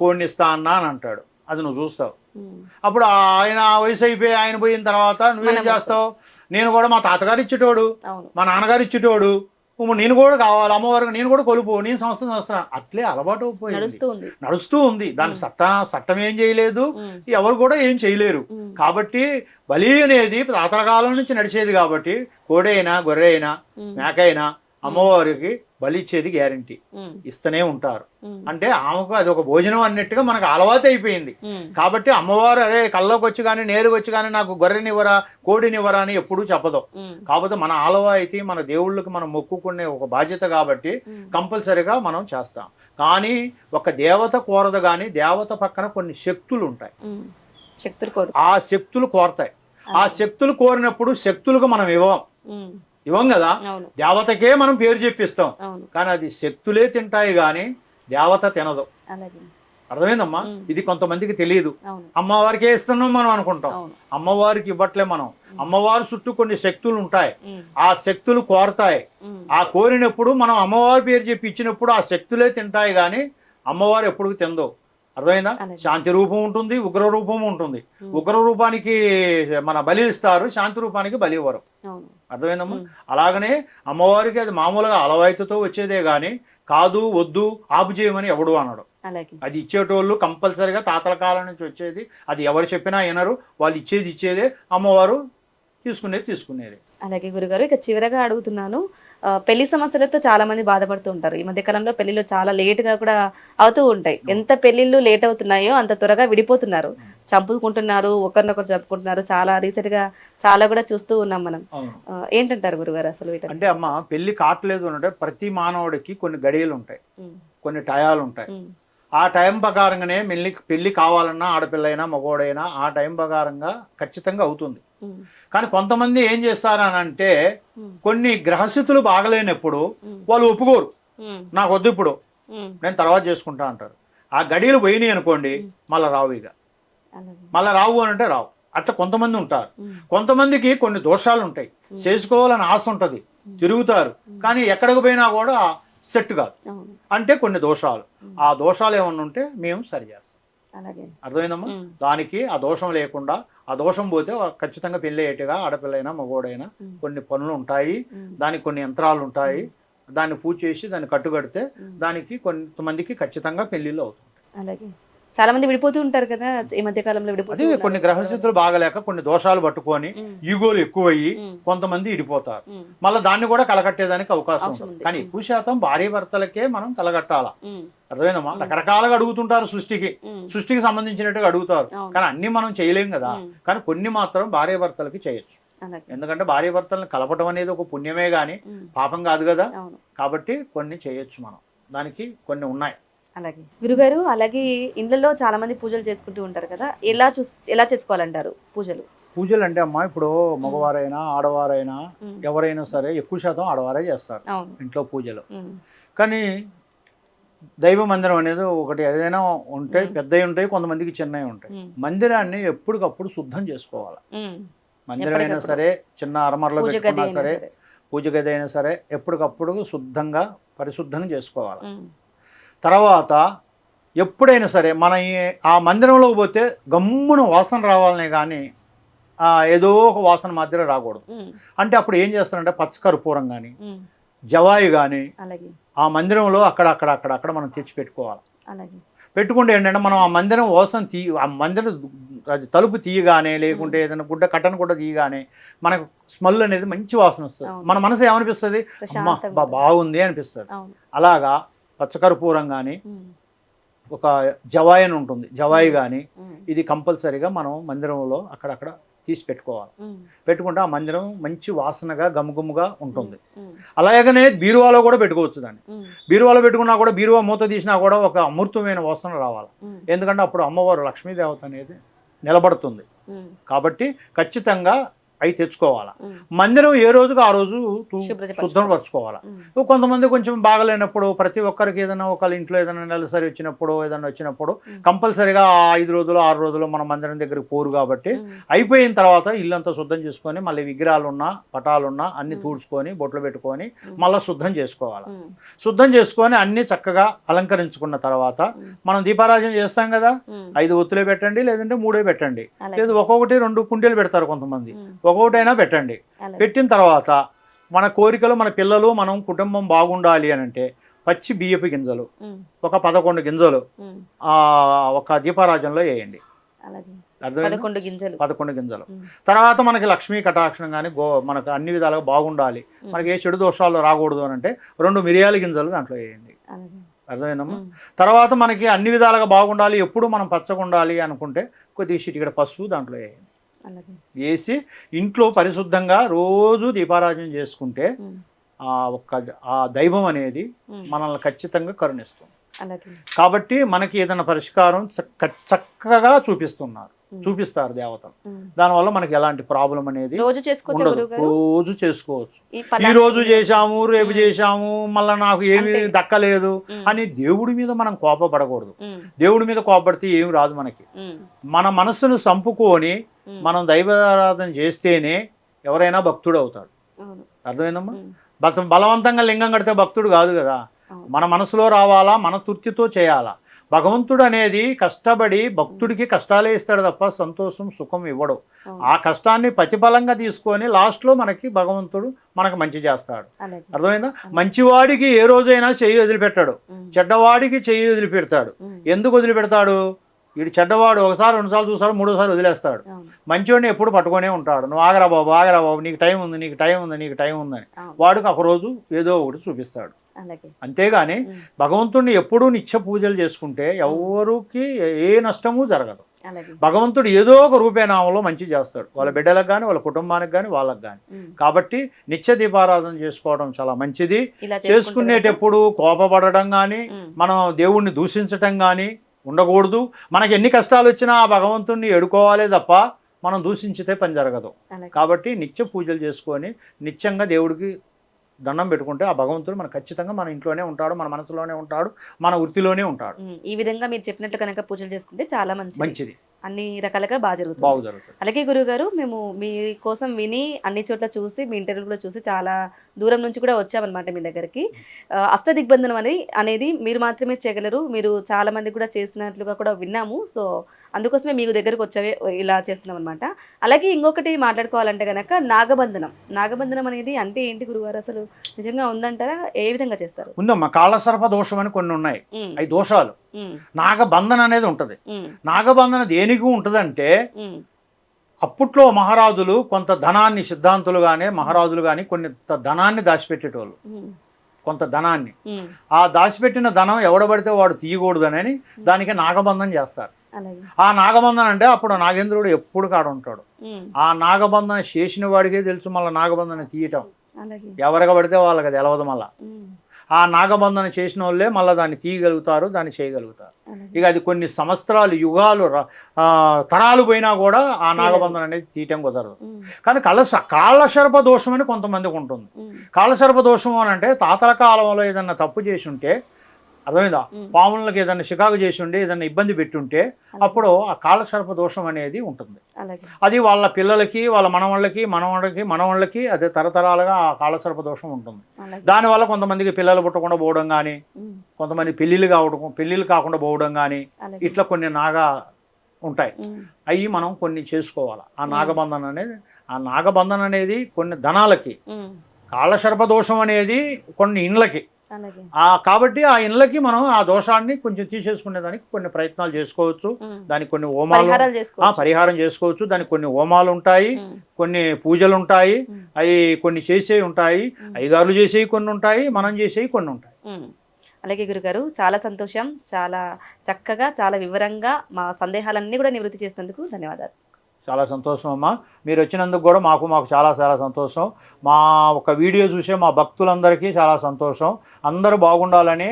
కోడిని ఇస్తా అన్నా అని అంటాడు. అది నువ్వు చూస్తావు. అప్పుడు ఆయన వయసు అయిపోయి ఆయన పోయిన తర్వాత నువ్వేం చేస్తావు? నేను కూడా మా తాతగారు ఇచ్చేటోడు, మా నాన్నగారు ఇచ్చేటోడు, నేను కూడా కావాలి అమ్మవారికి, నేను కూడా కొలుపు, నేను సంవత్సరం సంవత్సరం అట్లే అలవాటు నడుస్తూ అయిపోయింది, ఉంది. నడుస్తూ ఉంది. దాని చట్టం ఏం చేయలేదు, ఉమ్, ఎవరు కూడా ఏం చేయలేరు. ఉమ్, కాబట్టి బలి అనేది ప్రాతకాలం నుంచి నడిచేది కాబట్టి కోడి అయినా గొర్రె అయినా ఉమ్, మేక అయినా అమ్మవారికి బలి ఇచ్చేది గ్యారంటీ, ఉమ్, ఇస్తూనే ఉంటారు. ఉమ్, అంటే ఆమెకు అది ఒక భోజనం అన్నట్టుగా మనకు అలవాటు అయిపోయింది. ఉమ్, కాబట్టి అమ్మవారు అరే కల్లోకి వచ్చి కానీ నేరుగా వచ్చి కానీ నాకు గొర్రెనివ్వరా కోడినివ్వరా అని ఎప్పుడూ చెప్పదు. ఉమ్, కాకపోతే మన ఆలవాయితీ మన దేవుళ్ళకి మనం మొక్కుకునే ఒక బాధ్యత కాబట్టి ఉమ్, కంపల్సరీగా మనం చేస్తాం. కానీ ఒక దేవత కోరదు, కానీ దేవత పక్కన కొన్ని శక్తులు ఉంటాయి, ఉమ్. శక్తులు కోరు. ఆ శక్తులు కోరతాయి. ఆ శక్తులు కోరినప్పుడు శక్తులకు మనం ఉమ్, ఇవ్వం కదా, అవును, దేవతకే మనం పేరు చెప్పిస్తాం. అవును, కానీ అది శక్తులే తింటాయి కానీ దేవత తినదు. అలాగే. అర్థమైందమ్మా? ఇది కొంతమందికి తెలియదు. అవును, అమ్మవారికే ఇస్తున్నాం మనం అనుకుంటాం, అవును, అమ్మవారికి ఇవ్వట్లే మనం. అమ్మవారి చుట్టూ కొన్ని శక్తులు ఉంటాయి, ఉమ్, ఆ శక్తులు కోరతాయి. ఉమ్, ఆ కోరినప్పుడు మనం అమ్మవారి పేరు చెప్పి ఇచ్చినప్పుడు ఆ శక్తులే తింటాయి కానీ అమ్మవారు ఎప్పుడు తిందో. అర్థమైందా? అలాగే. శాంతి రూపం ఉంటుంది, ఉగ్ర రూపం ఉంటుంది. ఉగ్ర రూపానికి మన బలి ఇస్తారు, శాంతి రూపానికి బలి ఇవ్వరు. అవును, అర్థమైందమ్మా? అలాగనే అమ్మవారికి అది మామూలుగా అలవాయితీతో వచ్చేదే కానీ కాదు వద్దు ఆపు చేయమని ఎవడు అన్నాడు. అలాగే. అది ఇచ్చేటోళ్ళు కంపల్సరిగా తాతల కాలం నుంచి వచ్చేది, అది ఎవరు చెప్పినా వినరు, వాళ్ళు ఇచ్చేదే, అమ్మవారు తీసుకునేది. అలాగే గురుగారు, ఇక చివరగా అడుగుతున్నాను, పెళ్లి సమస్యలతో చాలా మంది బాధపడుతూ ఉంటారు. ఈ మధ్య కాలంలో పెళ్లిళ్ళు చాలా లేట్ గా కూడా అవుతూ ఉంటాయి. ఎంత పెళ్లిళ్ళు లేట్ అవుతున్నాయో అంత త్వరగా విడిపోతున్నారు, చంపుకుంటున్నారు, ఒకరినొకరు చంపుకుంటున్నారు. చాలా రీసెంట్ గా చాలా కూడా చూస్తూ ఉన్నాం మనం. ఏంటంటారు గురుగారు అసలు వీటి? అంటే అమ్మ పెళ్లి కావట్లేదు అంటే ప్రతి మానవుడికి కొన్ని గడియలు ఉంటాయి, కొన్ని టయాలు ఉంటాయి. ఆ టైం ప్రకారంగానే పెళ్లి కావాలన్నా ఆడపిల్ల అయినా మగోడైనా ఆ టైం ప్రకారంగా ఖచ్చితంగా అవుతుంది. కానీ కొంతమంది ఏం చేస్తారనంటే కొన్ని గ్రహస్థితులు బాగలేనప్పుడు వాళ్ళు ఒప్పుకోరు, నాకు వద్దు ఇప్పుడు నేను తర్వాత చేసుకుంటా అంటారు. ఆ గడియలు పోయినాయి అనుకోండి మళ్ళీ రావు, ఇక మళ్ళీ రావు అని అంటే రావు. అట్లా కొంతమంది ఉంటారు. కొంతమందికి కొన్ని దోషాలు ఉంటాయి, చేసుకోవాలని ఆశ ఉంటుంది, తిరుగుతారు, కానీ ఎక్కడికి పోయినా కూడా సెట్ కాదు. అంటే కొన్ని దోషాలు, ఆ దోషాలు ఏమన్నా ఉంటే మేము సరి చేస్తాం. అర్థమైందమ్మా? దానికి ఆ దోషం లేకుండా, ఆ దోషం పోతే ఖచ్చితంగా పెళ్ళి అయ్యేట్టుగా ఆడపిల్లైనా మగోడైనా కొన్ని పనులు ఉంటాయి, దానికి కొన్ని యంత్రాలు ఉంటాయి, దాన్ని పూజ చేసి దాన్ని కట్టుకడితే దానికి కొంతమందికి ఖచ్చితంగా పెళ్లిళ్ళు అవుతుంటాయి. చాలా మంది విడిపోతూ ఉంటారు కదా ఈ మధ్య కాలంలో. అదే కొన్ని గ్రహస్థితులు బాగలేక కొన్ని దోషాలు పట్టుకొని ఈగోలు ఎక్కువయ్యి కొంతమంది ఇడిపోతారు. మళ్ళీ దాన్ని కూడా కలగట్టేదానికి అవకాశం ఉంటుంది. కానీ ఎక్కువ శాతం భార్య భర్తలకే మనం కలగట్టాలా. అర్థమైందమ్మా? రకరకాలుగా అడుగుతుంటారు, సృష్టికి సంబంధించినట్టుగా అడుగుతారు, కానీ అన్ని మనం చేయలేం కదా. కానీ కొన్ని మాత్రం భార్య భర్తలకి చేయొచ్చు. ఎందుకంటే భార్య భర్తలను కలపడం అనేది ఒక పుణ్యమే గాని పాపం కాదు కదా. కాబట్టి కొన్ని చేయొచ్చు మనం, దానికి కొన్ని ఉన్నాయి. అలాగే గురుగారు, అలాగే ఇండ్లలో చాలా మంది పూజలు చేసుకుంటూ ఉంటారు కదా, ఎలా చేసుకోవాలంటారు పూజలు? పూజలు అంటే అమ్మా ఇప్పుడు మగవారైనా ఆడవారైనా ఎవరైనా సరే ఎక్కువ శాతం ఆడవారే చేస్తారు ఇంట్లో పూజలు. కానీ దైవ మందిరం అనేది ఒకటి ఏదైనా ఉంటాయి, పెద్దవి ఉంటాయి, కొంతమందికి చిన్నవి ఉంటాయి. మందిరాన్ని ఎప్పటికప్పుడు శుద్ధం చేసుకోవాలి. మందిరం అయినా సరే, చిన్న అరమరలో పెట్టుకున్నా సరే, పూజ గది అయినా సరే ఎప్పటికప్పుడు శుద్ధంగా పరిశుద్ధంగా చేసుకోవాలి. తర్వాత ఎప్పుడైనా సరే మన ఆ మందిరంలోకి పోతే గమ్మున వాసన రావాలనే కానీ ఏదో ఒక వాసన మాత్రమే రాకూడదు. అంటే అప్పుడు ఏం చేస్తారంటే పచ్చకర్పూరం కానీ జవాయి కానీ ఆ మందిరంలో అక్కడ మనం తెచ్చి పెట్టుకోవాలి. పెట్టుకుంటే ఏంటంటే మనం ఆ మందిరం వాసన ఆ మందిరం తలుపు తీయగానే, లేకుంటే ఏదైనా కట్టను కూడా తీయగానే మనకు స్మెల్ అనేది మంచి వాసన వస్తుంది. మన మనసు ఏమనిపిస్తుంది? అమ్మా బాగుంది అనిపిస్తుంది. అలాగా పచ్చకర్పూరం కానీ ఒక జవాయి అని ఉంటుంది, జవాయి కానీ ఇది కంపల్సరీగా మనం మందిరంలో అక్కడక్కడ తీసి పెట్టుకోవాలి. పెట్టుకుంటే ఆ మందిరం మంచి వాసనగా గమగముగా ఉంటుంది. అలాగనే బీరువాలో కూడా పెట్టుకోవచ్చు. దాన్ని బీరువాలో పెట్టుకున్నా కూడా బీరువా మూత తీసినా కూడా ఒక అమృతమైన వాసన రావాలి. ఎందుకంటే అప్పుడు అమ్మవారు లక్ష్మీదేవత అనేది నిలబడుతుంది. కాబట్టి ఖచ్చితంగా అవి తెచ్చుకోవాలా. మందిరం ఏ రోజుకు ఆ రోజు శుభ్రపరచుకోవాలా. కొంతమంది కొంచెం బాగలేనప్పుడు ప్రతి ఒక్కరికి ఏదైనా ఒకళ్ళ ఇంట్లో ఏదైనా నెలసరి వచ్చినప్పుడు ఏదైనా వచ్చినప్పుడు కంపల్సరీగా 5 రోజులు 6 రోజులు మన మందిరం దగ్గరికి పోరు. కాబట్టి అయిపోయిన తర్వాత ఇల్లంతా శుద్ధం చేసుకొని మళ్ళీ విగ్రహాలున్నా పటాలున్నా అన్ని తుడుచుకొని బొట్లు పెట్టుకొని మళ్ళీ శుద్ధం చేసుకోవాలి. శుద్ధం చేసుకొని అన్ని చక్కగా అలంకరించుకున్న తర్వాత మనం దీపారాజన చేస్తాం కదా, 5 ఒత్తులే పెట్టండి, లేదంటే 3 పెట్టండి, లేదు ఒక్కొక్కటి 2 కుండీలు పెడతారు కొంతమంది, ఒక్కొక్కటైనా పెట్టండి. పెట్టిన తర్వాత మన కోరికలు, మన పిల్లలు, మనం కుటుంబం బాగుండాలి అని అంటే పచ్చి బియ్యపు గింజలు ఒక 11 గింజలు ఒక దీపారాజంలో వేయండి. అలాగే అర్థమైందా? 11 గింజలు. తర్వాత మనకి లక్ష్మీ కటాక్షం కానీ మనకు అన్ని విధాలుగా బాగుండాలి, మనకి ఏ చెడు దోషాలు రాకూడదు అని అంటే 2 మిరియాల గింజలు దాంట్లో వేయండి. అర్థమైందమ్మా? తర్వాత మనకి అన్ని విధాలుగా బాగుండాలి, ఎప్పుడు మనం పచ్చగా ఉండాలి అనుకుంటే కొద్దిగా చిటికెడ పసుపు దాంట్లో వేయండి. వేసి ఇంట్లో పరిశుద్ధంగా రోజు దీపారాజన చేసుకుంటే ఆ దైవం అనేది మనల్ని ఖచ్చితంగా కరుణిస్తుంది. కాబట్టి మనకి ఏదైనా పరిష్కారం చక్కగా చూపిస్తారు దేవతలు. దానివల్ల మనకి ఎలాంటి ప్రాబ్లం అనేది రోజు చేసుకోవచ్చు. ఈ రోజు చేశాము, రేపు చేశాము, మళ్ళీ నాకు ఏమి దక్కలేదు అని దేవుడి మీద మనం కోపపడకూడదు. దేవుడి మీద కోపడితే ఏమి రాదు మనకి. మన మనస్సును సంపుకొని మనం దైవారాధన చేస్తేనే ఎవరైనా భక్తుడు అవుతాడు. అర్థమైందమ్మా? బలవంతంగా లింగం కడితే భక్తుడు కాదు కదా. మన మనసులో రావాలా, మన తృప్తితో చేయాలా. భగవంతుడు అనేది కష్టపడి భక్తుడికి కష్టాలే ఇస్తాడు తప్ప సంతోషం, సుఖం ఇవ్వడు. ఆ కష్టాన్ని ప్రతిఫలంగా తీసుకొని లాస్ట్లో మనకి భగవంతుడు మనకు మంచి చేస్తాడు. అర్థమైందా? మంచివాడికి ఏ రోజైనా చెయ్యి వదిలిపెట్టాడు, చెడ్డవాడికి చెయ్యి వదిలిపెడతాడు. ఎందుకు వదిలిపెడతాడు? వీడు చెడ్డవాడు ఒకసారి 2 సార్లు చూస్తాడు, 3వ సారి వదిలేస్తాడు. మంచివాడిని ఎప్పుడు పట్టుకొనే ఉంటాడు. నువ్వు ఆగరా బాబు, నీకు టైం ఉందని వాడికి ఒకరోజు ఏదో ఒకటి చూపిస్తాడు. అంతేగాని భగవంతుడిని ఎప్పుడూ నిత్య పూజలు చేసుకుంటే ఎవరికి ఏ నష్టము జరగదు. భగవంతుడు ఏదో ఒక రూపేనామంలో మంచి చేస్తాడు, వాళ్ళ బిడ్డలకు కానీ, వాళ్ళ కుటుంబానికి కానీ, వాళ్ళకి కానీ. కాబట్టి నిత్య దీపారాధన చేసుకోవడం చాలా మంచిది. చేసుకునేటప్పుడు కోపపడడం కానీ, మనం దేవుణ్ణి దూషించటం కానీ ఉండకూడదు. మనకి ఎన్ని కష్టాలు వచ్చినా ఆ భగవంతుడిని ఎడుకోవాలే తప్ప మనం దూషించితే పని జరగదు. కాబట్టి నిత్య పూజలు చేసుకొని నిత్యంగా దేవుడికి దండం పెట్టుకుంటే ఆ భగవంతుడు మనకు ఖచ్చితంగా మన ఇంట్లోనే ఉంటాడు, మన మనసులోనే ఉంటాడు, మన వృత్తిలోనే ఉంటాడు. ఈ విధంగా మీరు చెప్పినట్లు కనుక పూజలు చేసుకుంటే చాలా మంచిది, అన్ని రకాలుగా బాగా జరుగుతుంది. అలాగే గురువుగారు, మేము మీ కోసం విని అన్ని చోట్ల చూసి మీ ఇంటర్వ్యూలో చూసి చాలా దూరం నుంచి కూడా వచ్చామన్నమాట మీ దగ్గరికి. అష్టదిగ్బంధనం అనేది మీరు మాత్రమే చేయగలరు, మీరు చాలా మంది కూడా చేసినట్లుగా కూడా విన్నాము. సో అందుకోసమే మీకు దగ్గరకు వచ్చే ఇలా చేస్తున్నాం అనమాట. అలాగే ఇంకొకటి మాట్లాడుకోవాలంటే కనుక నాగబంధనం అనేది అంటే ఏంటి గురుగారు? అసలు నిజంగా ఉందంటారా? ఏ విధంగా చేస్తారు? ఉందమ్మా. కాళసర్ప దోషం అని కొన్ని ఉన్నాయి, అవి దోషాలు. నాగబంధన అనేది ఉంటది. నాగబంధన దేనికి ఉంటదంటే అప్పట్లో మహారాజులు కొంత ధనాన్ని, సిద్ధాంతులు కానీ మహారాజులు కానీ కొన్ని ధనాన్ని దాచిపెట్టేటోళ్ళు. కొంత ధనాన్ని ఆ దాచిపెట్టిన ధనం ఎవడబడితే వాడు తీయకూడదని దానికి నాగబంధం చేస్తారు. ఆ నాగబంధన అంటే అప్పుడు నాగేంద్రుడు ఎప్పుడు కాడ ఉంటాడు. ఆ నాగబంధన చేసిన వాడికే తెలుసు మళ్ళీ నాగబంధన తీయటం. ఎవరికి పడితే వాళ్ళకి అది తెలవదు. మళ్ళా ఆ నాగబంధన చేసిన వాళ్ళే మళ్ళీ దాన్ని తీయగలుగుతారు, దాన్ని చేయగలుగుతారు. ఇక అది కొన్ని సంవత్సరాలు, యుగాలు, తరాలు పోయినా కూడా ఆ నాగబంధన అనేది తీయటం కుదరదు. కానీ కాళసర్ప దోషం అని కొంతమందికి ఉంటుంది. కాళసర్ప దోషం అని అంటే తాతల కాలంలో ఏదన్నా తప్పు చేసి ఉంటే, అర్థమైందా, పాములకి ఏదైనా చికాకు చేసి ఉంటే, ఏదైనా ఇబ్బంది పెట్టుంటే అప్పుడు ఆ కాళసర్ప దోషం అనేది ఉంటుంది. అది వాళ్ళ పిల్లలకి, వాళ్ళ మనవాళ్ళకి అదే తరతరాలుగా ఆ కాళసర్ప దోషం ఉంటుంది. దానివల్ల కొంతమందికి పిల్లలు పుట్టకుండా పోవడం కానీ, కొంతమంది పెళ్ళిళ్ళు కాకుండా పోవడం కానీ, ఇట్లా కొన్ని ఉంటాయి. అవి మనం కొన్ని చేసుకోవాలి. ఆ నాగబంధన అనేది కొన్ని ధనాలకి, కాళసర్ప దోషం అనేది కొన్ని ఇండ్లకి. కాబట్టి ఆ ఇండ్లకి మనం ఆ దోషాన్ని కొంచెం తీసేసుకునేదానికి కొన్ని ప్రయత్నాలు చేసుకోవచ్చు. దానికి కొన్ని పరిహారం చేసుకోవచ్చు. దానికి కొన్ని హోమాలు ఉంటాయి, కొన్ని పూజలు ఉంటాయి, అవి కొన్ని చేసేవి ఉంటాయి, అయ్యగారులు చేసేవి కొన్ని ఉంటాయి, మనం చేసేవి కొన్ని ఉంటాయి. అలాగే గురుగారు, చాలా సంతోషం. చాలా చక్కగా, చాలా వివరంగా మా సందేహాలన్నీ కూడా నివృత్తి చేసినందుకు ధన్యవాదాలు. చాలా సంతోషం అమ్మా. మీరు వచ్చినందుకు కూడా మాకు చాలా సంతోషం. మా ఒక వీడియో చూసే మా భక్తులందరికీ చాలా సంతోషం. అందరూ బాగుండాలని,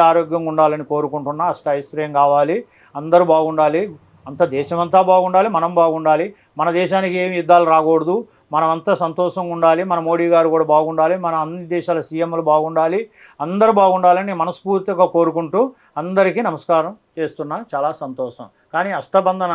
ఆరోగ్యంగా ఉండాలని కోరుకుంటున్నా. ఐశ్వర్యం కావాలి, అందరూ బాగుండాలి, అంత దేశమంతా బాగుండాలి, మనం బాగుండాలి. మన దేశానికి ఏమి యుద్ధాలు రాకూడదు, మనమంతా సంతోషంగా ఉండాలి. మన మోడీ గారు కూడా బాగుండాలి, మన అన్ని దేశాల సీఎంలు బాగుండాలి, అందరూ బాగుండాలని మనస్ఫూర్తిగా కోరుకుంటూ అందరికీ నమస్కారం చేస్తున్నా. చాలా సంతోషం. కానీ అష్టబంధన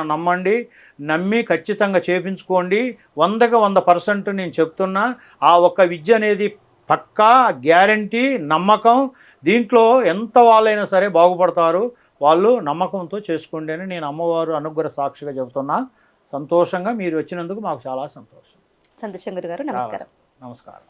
నమ్మి ఖచ్చితంగా చేపించుకోండి. 100కి 100% నేను చెప్తున్నా. ఆ ఒక్క విద్య అనేది పక్కా గ్యారంటీ, నమ్మకం. దీంట్లో ఎంత వాళ్ళైనా సరే బాగుపడతారు. వాళ్ళు నమ్మకంతో చేసుకోండి అని నేను అమ్మవారు అనుగ్రహ సాక్షిగా చెబుతున్నా. సంతోషంగా మీరు వచ్చినందుకు మాకు చాలా సంతోషం. గురుగారు. నమస్కారం. నమస్కారం.